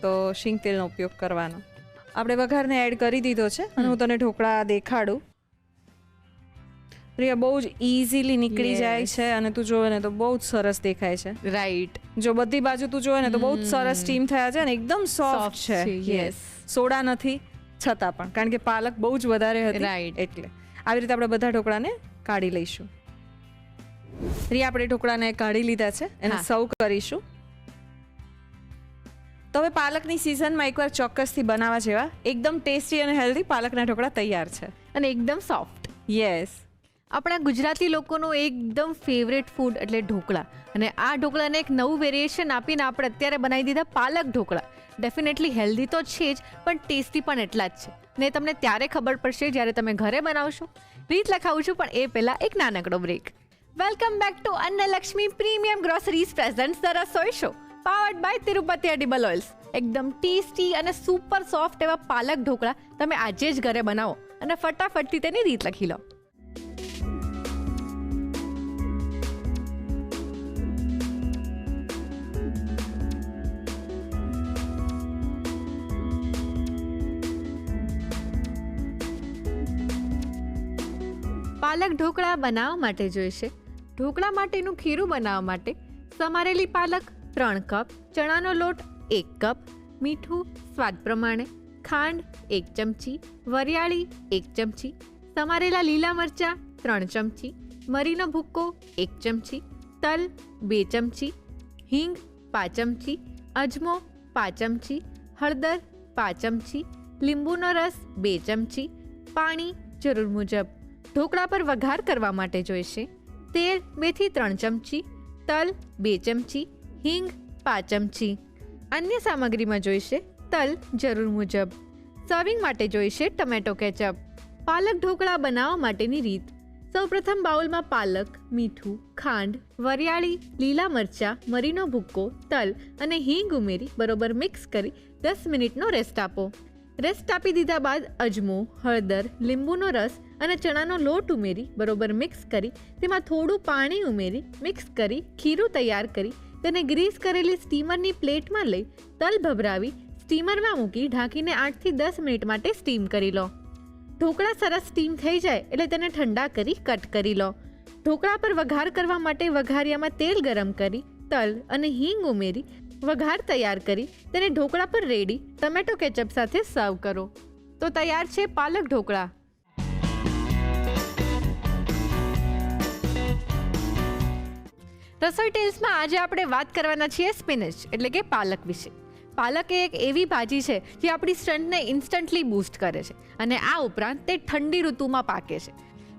તો શીંગ તેલનો ઉપયોગ કરવાનો. આપણે વઘારને એડ કરી દીધો છે અને હું તને ઢોકળા દેખાડું. પ્રિયા, બહુ જ ઇઝીલી નીકળી જાય છે અને તું જોવે ને તો બહુ જ સરસ દેખાય છે. રાઈટ. જો બધી બાજુ તું જોવે ને તો બહુ જ સરસ સ્ટીમ થયા છે અને એકદમ સોફ્ટ છે. યસ. સોડા નથી છતાં પણ, કારણ કે પાલક બહુ જ વધારે હતી. રાઈટ. એટલે આવી રીતે આપણે બધા ઢોકળાને કાઢી લઈશું. પ્રિયા, આપણે ઢોકળાને કાઢી લીધા છે, એને સર્વ કરીશું. તો હવે પાલકની સિઝનમાં એકવાર ચોક્કસથી બનાવવા જેવા એકદમ ટેસ્ટી અને હેલ્ધી પાલકના ઢોકળા તૈયાર છે અને એકદમ સોફ્ટ. યસ. આપણા ગુજરાતી લોકોનું એકદમ ફેવરેટ ફૂડ એટલે ઢોકળા, અને આ ઢોકળાને એક નવું વેરિએશન આપીને આપણે અત્યારે બનાવી દીધા પાલક ઢોકળા. ડેફિનેટલી હેલ્ધી તો છે જ, પણ ટેસ્ટી પણ એટલા જ છે. ને તમને ત્યારે ખબર પડશે જ્યારે તમે ઘરે બનાવશો. રીત લખાવું છું, પણ એ પહેલા એક નાનકડો break. Welcome back to Annalakshmi premium groceries presents the Rasoi show, powered by Tirupati edible oils. એકદમ ટેસ્ટી અને સુપર સોફ્ટ એવા પાલક ઢોકળા તમે આજે જ ઘરે બનાવો અને ફટાફટથી તેની રીત લખી લો. પાલક ઢોકળા બનાવવા માટે જોઈશે ઢોકળા માટેનું ખીરું બનાવવા માટે સમારેલી પાલક 3 કપ, ચણાનો લોટ 1 કપ, મીઠું સ્વાદ પ્રમાણે, ખાંડ 1 ચમચી, વરિયાળી 1 ચમચી, સમારેલા લીલા મરચાં 3 ચમચી, મરીનો ભૂક્કો 1 ચમચી, તલ 2 ચમચી, હિંગ 5 ચમચી, અજમો 5 ચમચી, હળદર 5 ચમચી, લીંબુનો રસ 2 ચમચી, પાણી જરૂર મુજબ. ઢોકળા પર વઘાર કરવા માટે જોઈશે તેલ 2 થી 3 ચમચી, તલ 2 ચમચી, હિંગ 5 ચમચી. અન્ય સામગ્રીમાં જોઈશે તલ જરૂર મુજબ. સર્વિંગ માટે જોઈશે ટમેટો કેચઅપ. પાલક ઢોકળા બનાવવા માટેની રીત. સૌપ્રથમ બાઉલમાં પાલક, મીઠું, ખાંડ, વરિયાળી, લીલા મરચાં, મરીનો ભૂક્કો, તલ અને હિંગ ઉમેરી બરોબર મિક્સ કરી 10 મિનિટનો રેસ્ટ આપો. રેસ્ટ આપી દીધા બાદ અજમો, હળદર, લીંબુનો રસ અને ચણાનો લોટ ઉમેરી બરોબર મિક્સ કરી તેમાં થોડું પાણી ઉમેરી મિક્સ કરી ખીરું તૈયાર કરી તેને ગ્રીસ કરેલી સ્ટીમરની પ્લેટમાં લઈ તલ ભભરાવી સ્ટીમરમાં મૂકી ઢાંકીને 8 થી 10 મિનિટ માટે સ્ટીમ કરી લો. ઢોકળા સરસ સ્ટીમ થઈ જાય એટલે તેને ઠંડા કરી કટ કરી લો. ઢોકળા પર વઘાર કરવા માટે વઘારિયામાં તેલ ગરમ કરી તલ અને હિંગ ઉમેરી વઘાર તૈયાર કરી તેને ઢોકળા પર રેડી ટમેટો કેચઅપ સાથે સર્વ કરો. તો તૈયાર છે પાલક ઢોકળા. રસોઈ ટેલ્સમાં આજે આપણે વાત કરવાના છીએ સ્પિનચ એટલે કે પાલક વિશે. પાલક એ એક એવી ભાજી છે જે આપણી સ્ટ્રેન્થને ઇન્સ્ટન્ટલી બૂસ્ટ કરે છે અને આ ઉપરાંત તે ઠંડી ઋતુમાં પાકે છે.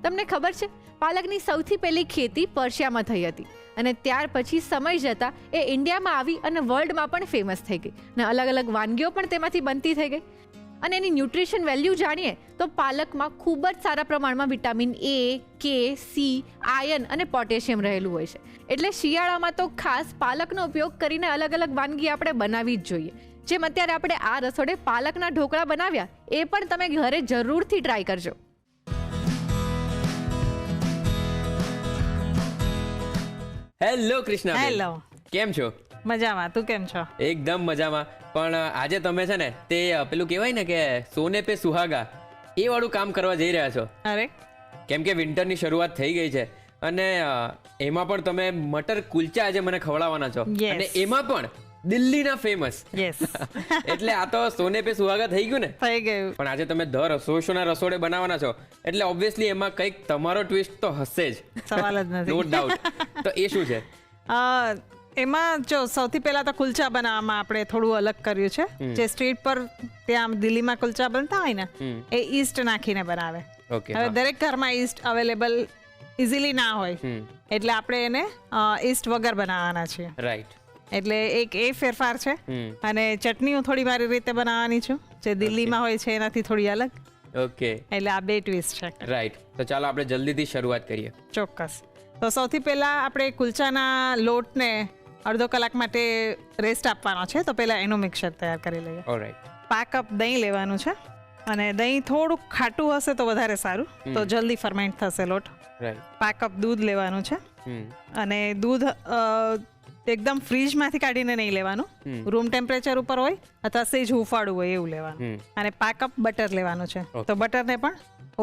તમને ખબર છે, પાલકની સૌથી પહેલી ખેતી પર્શિયામાં થઈ હતી અને ત્યાર પછી સમય જતાં એ ઇન્ડિયામાં આવી અને વર્લ્ડમાં પણ ફેમસ થઈ ગઈ અને અલગ અલગ વાનગીઓ પણ તેમાંથી બનતી થઈ ગઈ. અને એની ન્યુટ્રિશન વેલ્યુ જાણીએ તો પાલકમાં ખૂબ જ સારા પ્રમાણમાં vitamin A, K, C, iron અને પોટેશિયમ રહેલું હોય છે. એટલે શિયાળામાં તો ખાસ પાલકનો ઉપયોગ કરીને અલગ અલગ વાનગી આપણે બનાવવી જ જોઈએ. જેમ અત્યારે આપણે આ રસોડે પાલકના ઢોકળા બનાવ્યા, એ પણ તમે ઘરે જરૂરથી ટ્રાય કરજો. હેલો કૃષ્ણા. હેલો. કેમ છો? મજામાં. તું કેમ છો? એકદમ મજામાં. પણ આજે તમે છે ને તે પેલું કહેવાય ને કે સોને પે સુહાગા એ વાળું કામ કરવા જઈ રહ્યા છો. અરે, કેમ કે વિન્ટરની શરૂઆત થઈ ગઈ છે અને એમાં પણ તમે મટર કુલચા આજે મને ખવડાવવાના છો. Yes. અને એમાં પણ દિલ્હીના ફેમસ. યસ. એટલે આ તો સોને પે સુહાગા થઈ ગયું ને. થઈ ગયું. પણ આજે તમે ધ રસોઈ શોના રસોડે બનાવવાના છો એટલે ઓબ્વિયસલી એમાં કંઈક તમારો ટ્વિસ્ટ તો હશે જ. સવાલ જ નો નથી. ડાઉટ. તો એ શું છે? એમાં જો સૌથી પહેલા તો કુલચા બનાવવામાં આપણે થોડું અલગ કર્યું છે. જે સ્ટ્રીટ પર ત્યાં દિલ્હીમાં કુલચા બનતા હોય ને એ ઈસ્ટ નાખીને બનાવે. ઓકે. હવે દરેક ઘરમાં ઈસ્ટ અવેલેબલ ઇઝીલી ના હોય એટલે આપણે એને ઈસ્ટ વગર બનાવવાના છીએ. રાઈટ. એટલે એક એ ફેરફાર છે. અને ચટણી હું થોડી મારી રીતે બનાવવાની છું જે દિલ્હીમાં હોય છે એનાથી થોડી અલગ. ઓકે. એટલે આ બે ટ્વિસ્ટ છે. રાઈટ. તો ચાલો આપણે જલ્દીથી શરૂઆત કરીએ. ચોક્કસ. તો સૌથી પહેલા આપણે કુલચાના લોટને અડધો કલાક માટે રેસ્ટ આપવાનો છે. તો પહેલા એનું મિક્સર તૈયાર કરી લઈએ. ઓલરાઈટ. 5 કપ દહીં લેવાનું છે અને દહીં થોડુંક ખાટું હશે તો વધારે સારું, તો જલ્દી ફર્મેન્ટ થશે લોટ. રાઈટ. 5 કપ દૂધ લેવાનું છે અને દૂધ એકદમ ફ્રીજમાંથી કાઢીને નહીં લેવાનું, રૂમ ટેમ્પરેચર ઉપર હોય અથવા સેજ હુંફાળું હોય એવું લેવાનું. અને 5 કપ બટર લેવાનું છે. તો બટરને પણ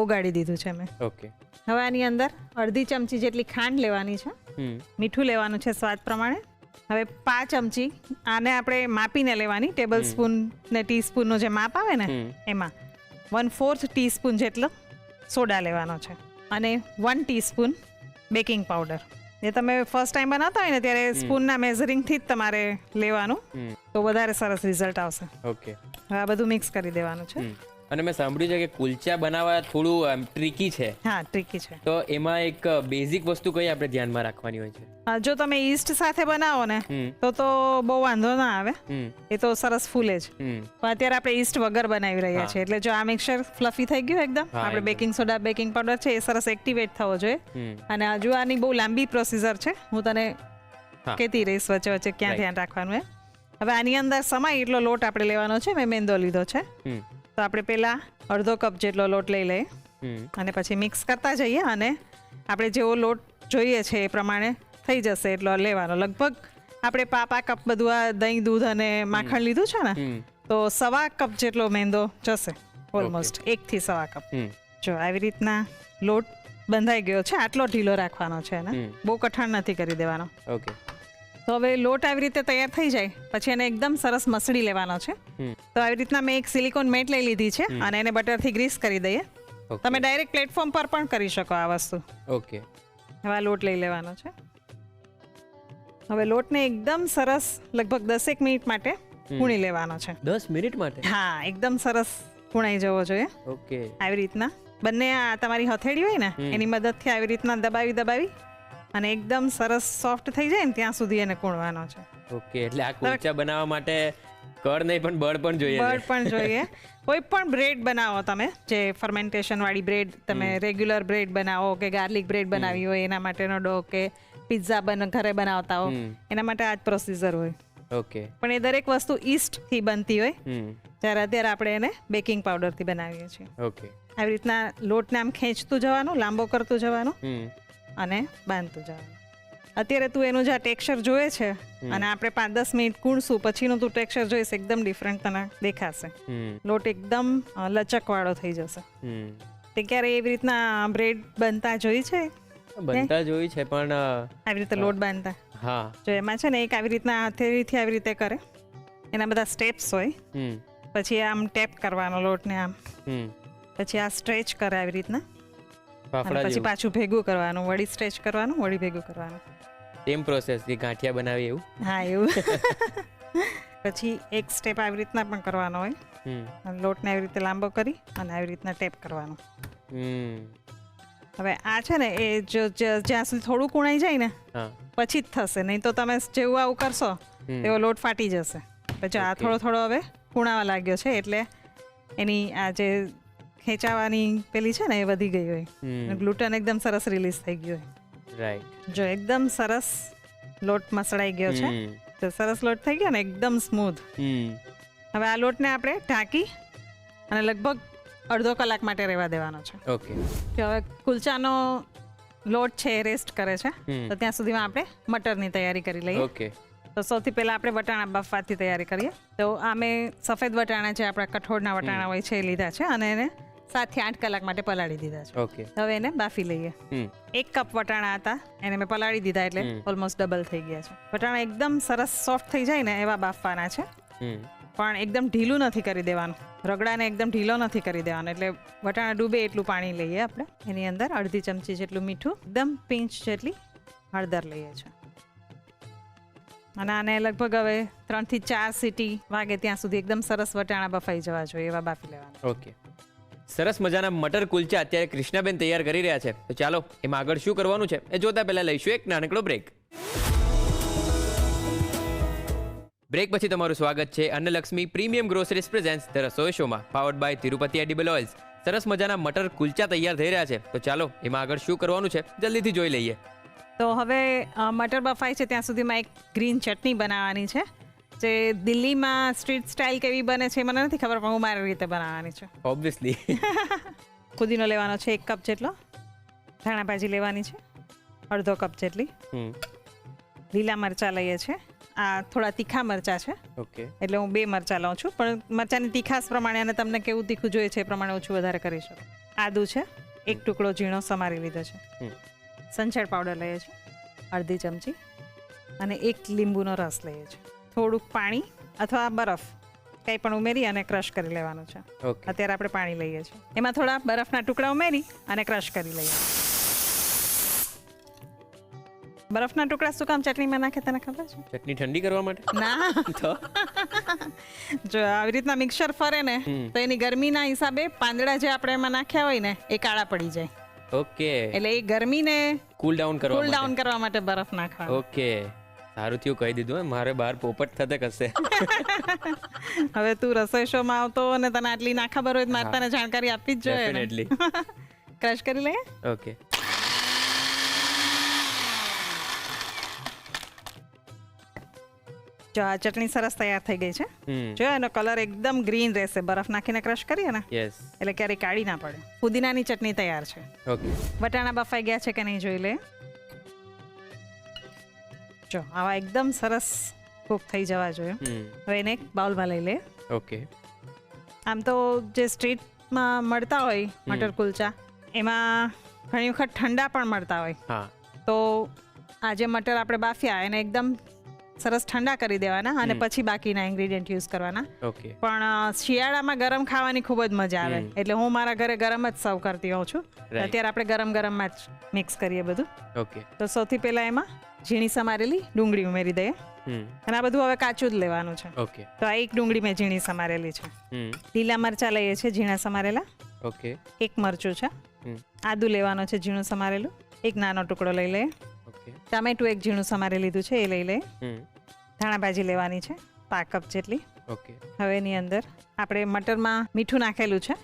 ઓગાળી દીધું છે મેં. ઓકે. હવે આની અંદર અડધી ચમચી જેટલી ખાંડ લેવાની છે, મીઠું લેવાનું છે સ્વાદ પ્રમાણે. હવે 5 ચમચી આને આપણે માપીને લેવાની, ટેબલ સ્પૂન ને ટીસ્પૂનનું જે માપ આવે ને એમાં 1/4 ટીસ્પૂન જેટલો સોડા લેવાનો છે અને 1 ટીસ્પૂન બેકિંગ પાવડર. જે તમે ફર્સ્ટ ટાઈમ બનાવતા હોય ને ત્યારે સ્પૂનના મેઝરિંગથી જ તમારે લેવાનું, તો વધારે સરસ રિઝલ્ટ આવશે. ઓકે. હવે આ બધું મિક્સ કરી દેવાનું છે. અને મેં સાંભળ્યું છે કે કુલચા બનાવવા થોડું ટ્રિકી છે. હા, ટ્રિકી છે. તો એમાં એક બેઝિક વસ્તુ કઈ આપણે ધ્યાનમાં રાખવાની હોય છે? જો તમે ઈસ્ટ સાથે બનાવો ને તો બહુ વાંધો ના આવે, એ તો સરસ ફૂલે જ. પણ અત્યારે આપણે ઈસ્ટ વગર બનાવી રહ્યા છીએ, એટલે જો આ મિક્સર ફ્લફી થઈ ગયું એકદમ, આપણે બેકિંગ સોડા બેકિંગ પાવડર છે એ સરસ એક્ટિવેટ થવો જોઈએ. અને હજુ આની બહુ લાંબી પ્રોસીજર છે, હું તને કહેતી રહીશ વચ્ચે વચ્ચે ક્યાં ધ્યાન રાખવાનું એ. હવે આની અંદર સમાય એટલો લોટ આપણે લેવાનો છે. મેં મેંદો લીધો છે, તો આપણે પહેલા અડધો કપ જેટલો લોટ લઈ લઈએ અને પછી મિક્સ કરતા જઈએ અને આપણે જેવો લોટ જોઈએ છે એ પ્રમાણે થઈ જશે એટલો લેવાનો. લગભગ આપણે 5 કપ બધું આ દહીં દૂધ અને માખણ લીધું છે ને, તો 1/2 કપ જેટલો મેંદો જશે ઓલમોસ્ટ, 1 થી 1/2 કપ. જો આવી રીતના લોટ બંધાઈ ગયો છે, આટલો ઢીલો રાખવાનો છે અને બહુ કઠણ નથી કરી દેવાનો. ઓકે. તો હવે લોટ આવી રીતે તૈયાર થઈ જાય પછી એને એકદમ સરસ મસળી લેવાનો છે. તો આવી રીતના મેં એક સિલિકોન મેટ લઈ લીધી છે અને એને બટરથી ગ્રીસ કરી દઈએ. તમે ડાયરેક્ટ પ્લેટફોર્મ પર પણ કરી શકો આ વસ્તુ. ઓકે. હવે આ લોટ લઈ લેવાનો છે. હવે લોટને એકદમ સરસ લગભગ 10 મિનિટ માટે કૂણી લેવાનો છે. 10 મિનિટ માટે? હા, એકદમ સરસ કૂણાઈ જવો જોઈએ. ઓકે. આવી રીતના બંને આ તમારી હથેળી હોય ને એની મદદથી આવી રીતના દબાવી અને એકદમ સરસ સોફ્ટ થઈ જાય ને ત્યાં સુધી એને કૂણવાનો છે. ઓકે. એટલે આ કુલચા બનાવવા માટે કળ નહીં પણ બળ પણ જોઈએ. બળ પણ જોઈએ. કોઈ પણ બ્રેડ બનાવો તમે, જે ફર્મેન્ટેશન વાળી બ્રેડ, તમે રેગ્યુલર બ્રેડ બનાવો કે ગાર્લિક બ્રેડ બનાવી હોય એના માટેનો ડો, કે પિઝા ઘરે બનાવતા હો એના માટે આ જ પ્રોસીજર હોય. ઓકે. પણ એ દરેક વસ્તુ ઈસ્ટ થી બનતી હોય, ત્યારે અત્યારે આપણે એને બેકિંગ પાવડર થી બનાવીએ છીએ. ઓકે. આવી રીતના લોટને આમ ખેંચતું જવાનું, લાંબો કરતું જવાનું અને બાંધતું જવાનું. અત્યારે તું એનું જે ટેક્સચર જોયે છે અને આપણે 5-10 મિનિટ કૂણશું પછીનું તું ટેક્સચર જોઈશ, એકદમ ડિફરન્ટ તને દેખાશે. લોટ એકદમ લચકવાળો થઈ જશે. તે ક્યારે એવી રીતના બ્રેડ બનતા જોઈ છે? બનતા જોઈ છે પણ આવી રીતે લોટ બાંધતા. હા. જો એમાં છે ને એક આવી રીતના હથેળીથી આવી રીતે કરે, એના બધા સ્ટેપ્સ હોય. પછી આમ ટેપ કરવાનો લોટને આમ, પછી આ સ્ટ્રેચ કરે આવી રીતના, અને પછી પાછું ભેગું કરવાનું, વળી સ્ટ્રેચ કરવાનું, વળી ભેગું કરવાનું. સેમ પ્રોસેસ જે ગાંઠિયા બનાવી એવું? હા, એવું. પછી એક સ્ટેપ આવી રીતના પણ કરવાનો હોય, લોટને આવી રીતે લાંબો કરી અને આવી રીતના ટેપ કરવાનું. હવે આ છે ને એ જ્યાં સુધી થોડું કૂણાઈ જાય ને પછી જ થશે, નહીં તો તમે જેવું આવું કરશો એવો લોટ ફાટી જશે. પછી આ થોડો હવે કૂણાવા લાગ્યો છે એટલે એની આ જે ખેંચાવાની પેલી છે ને એ વધી ગઈ હોય, ગ્લુટન એકદમ સરસ રિલીઝ થઈ ગયું હોય. રાઈટ. જો એકદમ સરસ લોટ મસળાઈ ગયો છે, તો સરસ લોટ થઈ ગયો ને એકદમ સ્મૂથ. હવે આ લોટને આપણે ઢાંકી અને લગભગ અડધો કલાક માટે રહેવા દેવાનો છે. ઓકે. હવે કુલચાનો લોટ છે એ રેસ્ટ કરે છે, તો ત્યાં સુધીમાં આપણે મટરની તૈયારી કરી લઈએ. ઓકે. તો સૌથી પહેલા આપણે વટાણા બાફવાથી તૈયારી કરીએ. તો આ મેં સફેદ વટાણા જે આપણા કઠોળના વટાણા હોય છે એ લીધા છે અને એને 7 થી 8 કલાક માટે પલાળી દીધા છે. ઓકે. હવે એને બાફી લઈએ. 1 કપ વટાણા હતા એને મેં પલાળી દીધા એટલે ઓલમોસ્ટ ડબલ થઈ ગયા છે. વટાણા એકદમ સરસ સોફ્ટ થઈ જાય ને એવા બાફવાના છે, પણ એકદમ ઢીલું નથી કરી દેવાનું, રગડાને એકદમ ઢીલો નથી કરી દેવાનો. એટલે વટાણા ડૂબે એટલું પાણી લઈએ આપણે. એની અંદર અડધી ચમચી જેટલું મીઠું, એકદમ પિંચ જેટલી હળદર લઈએ છીએ અને આને લગભગ હવે 3 થી 4 સીટી વાગે ત્યાં સુધી એકદમ સરસ વટાણા બફાઈ જવા જોઈએ એવા બાફી લેવાના. ઓકે. સરસ મજાના મટર કુલચા અત્યારે કૃષ્ણાબેન તૈયાર કરી રહ્યા છે. તો ચાલો એમાં આગળ શું કરવાનું છે એ જોતા પહેલા લઈશું એક નાનકડો બ્રેક. બ્રેક પછી તમારું સ્વાગત છે Annalakshmi premium groceries presents the Rasoi શોમાં, powered by Tirupati edible oils. સરસ મજાના મટર કુલચા તૈયાર થઈ રહ્યા છે. તો ચાલો એમાં આગળ શું કરવાનું છે જલ્દીથી જોઈ લઈએ. તો હવે મટર બફાય છે ત્યાં સુધીમાં એક ગ્રીન ચટણી બનાવવાની છે, જે દિલ્હીમાં સ્ટ્રીટ સ્ટાઇલ કેવી બને છે મને નથી ખબર, પણ હું મારી રીતે બનાવવાની છે. ઓબ્વિયસલી. ફુદીનો લેવાનો છે 1 કપ જેટલો, ધાણા ભાજી લેવાની છે અડધો કપ જેટલી, લીલા મરચાં લઈએ છીએ, આ થોડા તીખા મરચાં છે ઓકે. એટલે હું 2 મરચાં લઉં છું, પણ મરચાંની તીખાશ પ્રમાણે અને તમને કેવું તીખું જોઈએ છે એ પ્રમાણે ઓછું વધારે કરી શકો. આદુ છે 1 ટુકડો ઝીણો સમારી લીધો છે, સંચળ પાવડર લઈએ છીએ અડધી ચમચી, અને 1 લીંબુનો રસ લઈએ છીએ, થોડુંક પાણી અથવા બરફ કંઈ પણ ઉમેરી અને ક્રશ કરી લેવાનું છે. ઓકે. અત્યારે આપણે પાણી લઈએ છીએ, એમાં થોડા બરફના ટુકડા ઉમેરી અને ક્રશ કરી લઈએ. બરફના ટુકડા શું કામ ચટણીમાં નાખે તને ખબર છે? ચટણી ઠંડી કરવા માટે? ના, તો જો આવી રીતના મિક્સર ફરે ને તો એની ગરમીના હિસાબે પાંદડા જે આપણે એમાં નાખ્યા હોય ને એ કાળા પડી જાય, ઓકે. એટલે એ ગરમીને કૂલ ડાઉન કરવા કૂલ માટે. ડાઉન કરવા માટે બરફ નાખવાનો. ઓકે. સારું થયું કહી દીધું હે, મારે બહાર પોપટ થતે કશે. હવે તું રસોઈ શો માં આવતો અને તને આટલી ના ખબર હોય તો મારે તને જાણકારી આપવી જ જોઈએ ને. ડેફિનેટલી. ક્રશ કરી લઈએ. ઓકે. જો આ ચટણી સરસ તૈયાર થઈ ગઈ છે, જો એનો કલર એકદમ ગ્રીન રહેશે, બરફ નાખીને ક્રશ કરીએ ને યસ. એટલે ક્યારેય કાળી ના પડે. પુદીનાની ચટણી તૈયાર છે. ઓકે. વટાણા બફાઈ ગયા છે કે નહીં જોઈ લે. જો આવા એકદમ સરસ કૂક થઈ જવા જોઈએ. હવે એને એક બાઉલમાં લઈ લે. ઓકે. આમ તો જે સ્ટ્રીટમાં મળતા હોય મટર કુલચા એમાં ઘણી વખત ઠંડા પણ મળતા હોય, હા. તો આ જે મટર આપણે બાફ્યા એને એકદમ સરસ ઠંડા કરી દેવાના અને પછી બાકીના ઇન્ગ્રેડિયન્ટ યુઝ કરવાના. ઓકે. પણ શિયાળામાં ગરમ ખાવાની ખૂબ જ મજા આવે, એટલે હું મારા ઘરે ગરમ જ સર્વ કરતી હોઉં છું. અત્યારે આપણે ગરમ ગરમમાં જ મિક્સ કરીએ બધું. ઓકે. તો સૌથી પહેલા એમાં ઝીણી સમારેલી ડુંગળી ઉમેરી દઈએ, અને આ બધું હવે કાચું જ લેવાનું છે. ઓકે. તો આ 1 ડુંગળી મેં ઝીણી સમારેલી છે. લીલા મરચાં લઈએ છીએ ઝીણા સમારેલા, ઓકે. 1 મરચું છે, આદુ લેવાનો છે ઝીણું સમારેલું, 1 નાનો ટુકડો લઈ લઈએ, ઓકે. ટામેટું 1 ઝીણું સમારી લીધું છે એ લઈ લઈએ, ધાણા ભાજી લેવાની છે 5 કપ જેટલી. ઓકે. હવે એની અંદર આપણે મટરમાં મીઠું નાખેલું છે,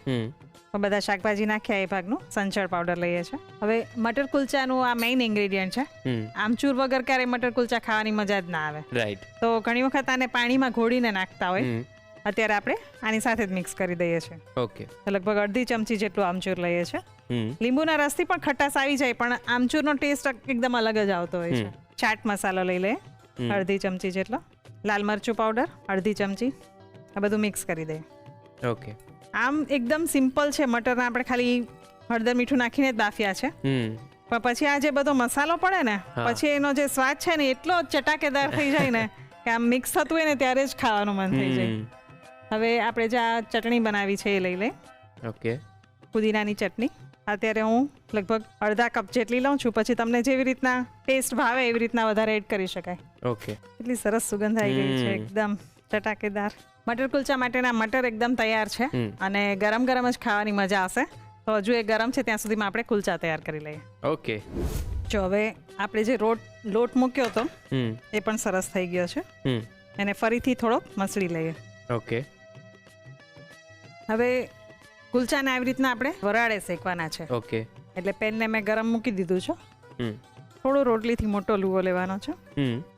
બધા શાકભાજી નાખ્યા એ ભાગનું સંચળ પાવડર લઈએ છીએ. હવે મટર કુલચાનું આ મેઇન ઇન્ગ્રેડિયન્ટ છે, આમચૂર વગર ક્યારેય મટર કુલચા ખાવાની મજા જ ના આવે. રાઈટ. તો ઘણી વખત આને પાણીમાં ઘોળીને નાખતા હોય, અત્યારે આપણે આની સાથે જ મિક્સ કરી દઈએ છીએ. ઓકે. તો લગભગ અડધી ચમચી જેટલું આમચૂર લઈએ છીએ. લીંબુના રસથી પણ ખટાશ આવી જાય, પણ આમચૂરનો ટેસ્ટ એકદમ અલગ જ આવતો હોય છે. ચાટ મસાલો લઈ લઈએ અડધી ચમચી જેટલો, લાલ મરચું પાવડર અડધી ચમચી, આ બધું મિક્સ કરી દઈએ. ઓકે. આમ એકદમ સિમ્પલ છે, મટરના આપણે ખાલી હળદર મીઠું નાખીને જ બાફ્યા છે, પણ પછી આ જે બધો મસાલો પડે ને પછી એનો જે સ્વાદ છે ને એટલો ચટાકેદાર થઈ જાય ને કે આમ મિક્સ થતું હોય ને ત્યારે જ ખાવાનું મન થઈ જાય. હવે આપણે જે આ ચટણી બનાવી છે એ લઈ લઈએ. ઓકે. પુદીનાની ચટણી અત્યારે હું લગભગ અડધા કપ જેટલી લઉં છું, પછી તમને જેવી રીતના ટેસ્ટ ભાવે એવી રીતના વધારે એડ કરી શકાય. ઓકે. એટલી સરસ સુગંધ આવી ગઈ છે, એકદમ ચટાકેદાર. મટર કુલચા માટેના મટર એકદમ તૈયાર છે અને ગરમ ગરમ જ ખાવાની મજા આવશે. તો હજુ એ ગરમ છે ત્યાં સુધીમાં આપણે કુલચા તૈયાર કરી લઈએ. ઓકે. જો હવે આપણે જે લોટ મૂક્યો હતો એ પણ સરસ થઈ ગયો છે, એને ફરીથી થોડોક મસળી લઈએ. ઓકે. હવે કુલચાને આવી રીતના આપણે વરાળે શેકવાના છે. ઓકે. એટલે પેનને મેં ગરમ મૂકી દીધું છે, થોડો રોટલીથી મોટો લુવો લેવાનો છે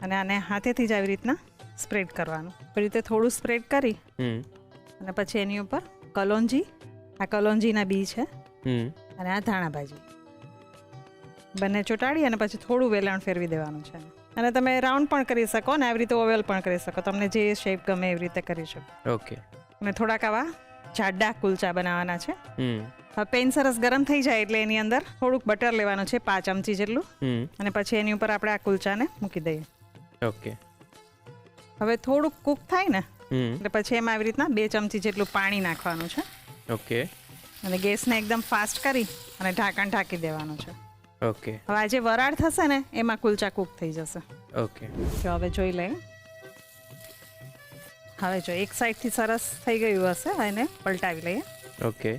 અને આને હાથેથી જ આવી રીતના સ્પ્રેડ કરવાનું. એ રીતે થોડું સ્પ્રેડ કરી અને પછી એની ઉપર કલોંજી, આ કલોંજીના બી છે અને આ ધાણા ભાજી બંને ચોટાડી અને પછી થોડું વેલણ ફેરવી દેવાનું છે. અને તમે રાઉન્ડ પણ કરી શકો ને આવી રીતે ઓવેલ પણ કરી શકો, તમને જે શેપ ગમે એવી રીતે કરી શકો. ઓકે. અને થોડાક આવા જાડા કુલચા બનાવવાના છે. હવે પેન સરસ ગરમ થઈ જાય એટલે એની અંદર થોડુંક બટર લેવાનું છે 5 ચમચી જેટલું, અને પછી એની ઉપર આપણે આ કુલચાને મૂકી દઈએ. ઓકે. હવે થોડુંક કૂક થાય ને એટલે પછી એમાં આવી રીતના 2 ચમચી જેટલું પાણી નાખવાનું છે. ઓકે. અને ગેસને એકદમ ફાસ્ટ કરી અને ઢાંકણ ઢાંકી દેવાનું છે. ઓકે. હવે આ જે વરાળ થશે ને એમાં કુલચા કૂક થઈ જશે. ઓકે. જો હવે જોઈ લઈએ. હવે જો એક સાઈડથી સરસ થઈ ગયું હશે, એને પલટાવી લઈએ. ઓકે.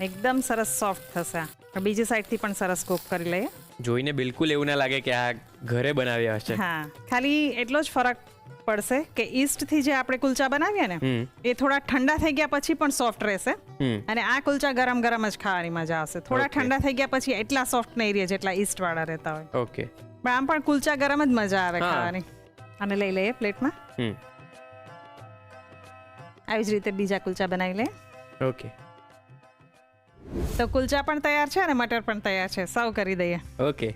એકદમ સરસ સોફ્ટ થશે. બીજી સાઈડથી પણ સરસ કૂક કરી લઈએ. જોઈને બિલકુલ એવું ના લાગે કે આ ઘરે બનાવ્યા હશે. હા, ખાલી એટલો જ ફરક પડશે કે ઈસ્ટથી જે આપણે કુલચા બનાવીએ ને એ થોડા ઠંડા થઈ ગયા પછી પણ સોફ્ટ રહેશે, અને આ કુલચા ગરમ ગરમ જ ખાવાની મજા આવશે. થોડા ઠંડા થઈ ગયા પછી એટલા સોફ્ટ નહીં રહે જેટલા ઈસ્ટ વાળા રહેતા હોય. ઓકે, પણ આમ પણ કુલચા ગરમ જ મજા આવે ખાવાની. અને લઈ લઈએ પ્લેટમાં. આવી જ રીતે બીજા કુલચા બનાવી લઈએ. ઓકે, તો કુલચા પણ તૈયાર છે અને મટર પણ તૈયાર છે. સર્વ કરી દઈએ. ઓકે,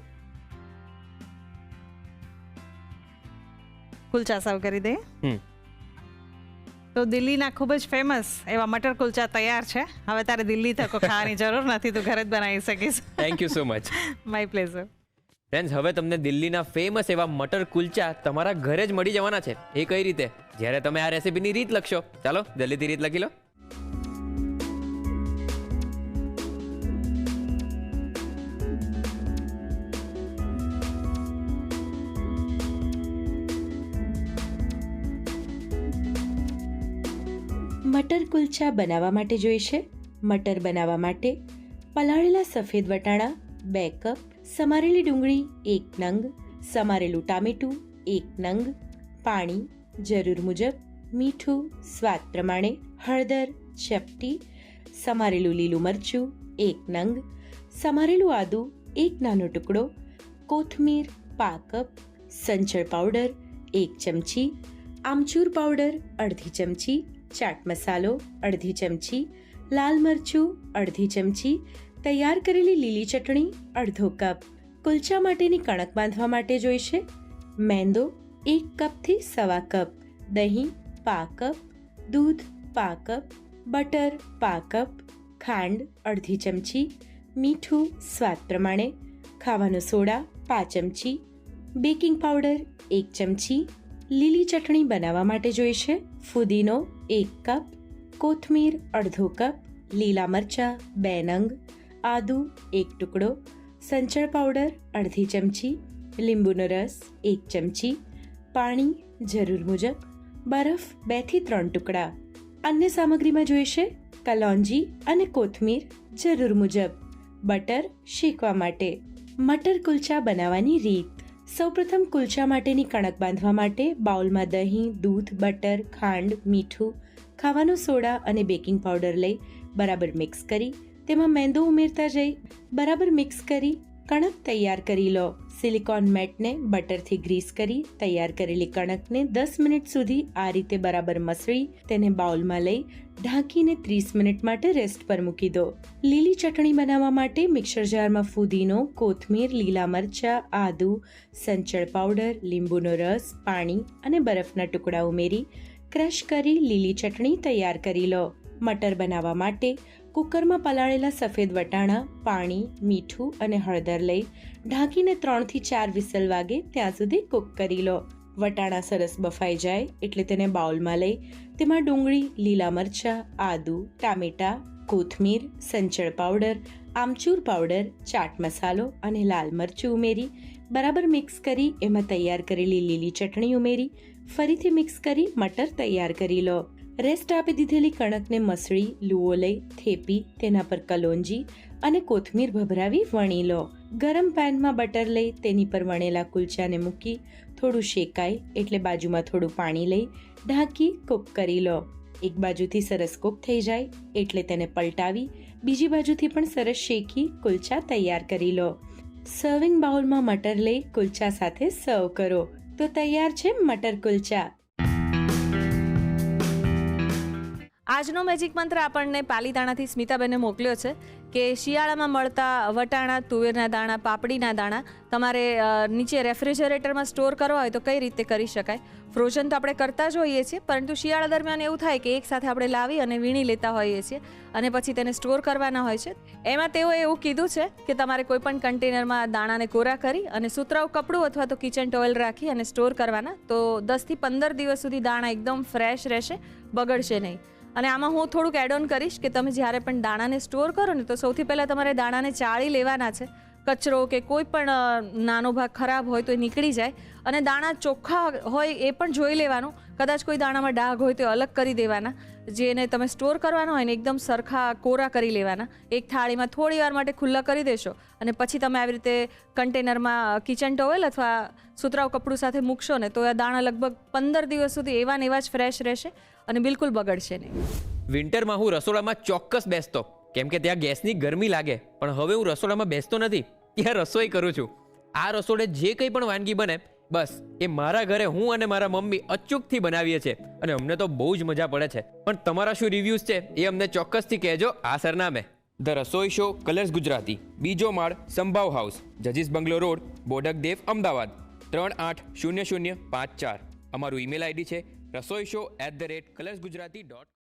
કુલચા સર્વ કરી દઈએ. તો દિલ્હીના ખૂબ જ ફેમસ એવા મટર કુલચા તૈયાર છે. હવે તારે દિલ્હી તકો ખાવાની જરૂર નથી, તું ઘરે જ બનાવી શકીશ. Thank you so much. My pleasure. Friends, હવે તમને દિલ્હીના ફેમસ એવા મટર કુલચા તમારા ઘરે જ મળી જવાના છે. એ કઈ રીતે? જ્યારે તમે આ રેસીપીની રીત લખશો. ચાલો જલ્દીથી રીત લખી લો. મટર કુલચા બનાવવા માટે જોઈશે મટર બનાવવા માટે પલાળેલા સફેદ વટાણા 2 કપ, સમારેલી ડુંગળી 1 નંગ, સમારેલું ટામેટું 1 નંગ, પાણી જરૂર મુજબ, મીઠું સ્વાદ પ્રમાણે, હળદર ચપટી, સમારેલું લીલું મરચું 1 નંગ, સમારેલું આદું 1 નાનો ટુકડો, કોથમીર પા કપ, સંચળ પાવડર 1 ચમચી, આમચૂર પાવડર અડધી ચમચી, ચાટ મસાલો અડધી ચમચી, લાલ મરચું અડધી ચમચી, તૈયાર કરેલી લીલી ચટણી અડધો કપ. કુલચા માટેની કણક બાંધવા માટે જોઈશે મેંદો 1 કપથી 1.25 કપ, દહીં પા કપ, દૂધ પા કપ, બટર પા કપ, ખાંડ અડધી ચમચી, મીઠું સ્વાદ પ્રમાણે, ખાવાનો સોડા 5 ચમચી, બેકિંગ પાવડર 1 ચમચી. લીલી ચટણી બનાવવા માટે જોઈશે ફુદીનો 1 કપ, કોથમીર અડધો કપ, લીલા મરચાં 2 નંગ, આદુ 1 ટુકડો, સંચળ પાવડર અડધી ચમચી, લીંબુનો રસ 1 ચમચી, પાણી જરૂર મુજબ, બરફ 2 થી 3 ટુકડા. અન્ય સામગ્રીમાં જોઈશે કલોંજી અને કોથમીર જરૂર મુજબ, બટર શેકવા માટે. મટર કુલચા બનાવવાની રીત. સૌપ્રથમ કુલચા માટેની કણક બાંધવા માટે બાઉલમાં દહીં, દૂધ, બટર, ખાંડ, મીઠું, ખાવાનો સોડા અને બેકિંગ પાવડર લઈ બરાબર મિક્સ કરી તેમાં મેંદો ઉમેરતા જઈ બરાબર મિક્સ કરી કણક તૈયાર કરી લો. સિલિકોન મેટને બટરથી ગ્રીસ કરી તૈયાર કરેલી કણકને 10 મિનિટ સુધી આ રીતે બરાબર મસળી તેને બાઉલમાં લઈ ઢાંકીને 30 મિનિટ માટે રેસ્ટ પર મૂકી દો. લીલી ચટણી બનાવવા માટે મિક્સર જારમાં ફુદીનો, કોથમીર, લીલા મરચાં, આદુ, સંચળ પાવડર, લીંબુનો રસ, પાણી અને બરફના ટુકડા ઉમેરી ક્રશ કરી લીલી ચટણી તૈયાર કરી લો. મટર બનાવવા માટે કુકરમાં પલાળેલા સફેદ વટાણા, પાણી, મીઠું અને હળદર લઈ ઢાંકીને 3 થી 4 વિસલ વાગે ત્યાં સુધી કૂક કરી લો. વટાણા સરસ બફાઈ જાય એટલે તેને બાઉલમાં લઈ તેમાં ડુંગળી, લીલા મરચાં, આદુ, ટામેટાં, કોથમીર, સંચળ પાવડર, આમચૂર પાવડર, ચાટ મસાલો અને લાલ મરચું ઉમેરી બરાબર મિક્સ કરી એમાં તૈયાર કરેલી લીલી ચટણી ઉમેરી ફરીથી મિક્સ કરી મટર તૈયાર કરી લો. રેસ્ટ આપી દીધેલી કણકને મસળી લૂવો લઈ થેપી તેના પર કલોંજી અને કોથમીર ભભરાવી વણી લો. ગરમ પેનમાં બટર લઈ તેની પર વણેલા કુલચાને મૂકી થોડું શેકાય એટલે બાજુમાં થોડું પાણી લઈ ઢાંકી કૂક કરી લો. એક બાજુથી સરસ કૂક થઈ જાય એટલે તેને પલટાવી બીજી બાજુથી પણ સરસ શેકી કુલચા તૈયાર કરી લો. સર્વિંગ બાઉલમાં મટર લઈ કુલચા સાથે સર્વ કરો તો તૈયાર છે મટર કુલચા. આજનો મેજિક મંત્ર આપણને પાલીતાણાથી સ્મિતાબેને મોકલ્યો છે કે શિયાળામાં મળતા વટાણા, તુવેરના દાણા, પાપડીના દાણા તમારે નીચે રેફ્રિજરેટરમાં સ્ટોર કરવા હોય તો કઈ રીતે કરી શકાય. ફ્રોઝન તો આપણે કરતા જ હોઈએ છીએ, પરંતુ શિયાળા દરમિયાન એવું થાય કે એક સાથે આપણે લાવી અને વીણી લેતા હોઈએ છીએ અને પછી તેને સ્ટોર કરવાના હોય છે. એમાં તેઓએ એવું કીધું છે કે તમારે કોઈ પણ કન્ટેનરમાં દાણાને કોરા કરી અને સુતરાઉ કપડું અથવા તો કિચન ટોવેલ રાખી અને સ્ટોર કરવાના, તો 10 થી 15 દિવસ સુધી દાણા એકદમ ફ્રેશ રહેશે, બગડશે નહીં. અને આમાં હું થોડુંક એડ ઓન કરીશ કે તમે જ્યારે પણ દાણાને સ્ટોર કરો ને તો સૌથી પહેલાં તમારે દાણાને ચાળી લેવાના છે. કચરો કે કોઈ પણ નાનો ભાગ ખરાબ હોય તો એ નીકળી જાય અને દાણા ચોખ્ખા હોય એ પણ જોઈ લેવાનું. કદાચ કોઈ દાણામાં ડાઘ હોય તો અલગ કરી દેવાના. જેને તમે સ્ટોર કરવાના હોય ને એકદમ સરખા કોરા કરી લેવાના. એક થાળીમાં થોડી વાર માટે ખુલ્લા કરી દેશો અને પછી તમે આવી રીતે કન્ટેનરમાં કિચન ટોવેલ અથવા સુતરાઉ કપડું સાથે મૂકશો ને તો આ દાણા લગભગ 15 દિવસ સુધી એવા ને એવા જ ફ્રેશ રહેશે અને બિલકુલ બગડશે નહીં. વિન્ટરમાં હું રસોડામાં ચોક્કસ બેસતો કેમ કે ત્યાં ગેસની ગરમી લાગે, પણ હવે હું રસોડામાં બેસતો નથી, ત્યાં રસોઈ કરું છું. આ રસોડે જે કંઈ પણ વાનગી બને બસ એ મારા ઘરે હું અને મારા મમ્મી અચૂકથી બનાવીએ છીએ અને અમને તો બહુ જ મજા પડે છે. પણ તમારા શું રિવ્યૂઝ છે એ અમને ચોક્કસથી કહેજો આ સરનામે. The Rasoi show, colours Gujarati, બીજો માળ, સંભાવ હાઉસ, જજીસ બંગલો રોડ, બોડક દેવ, અમદાવાદ 380054. અમારું ઈમેલ આઈડી છે rasoishow@colorsgujarati.com.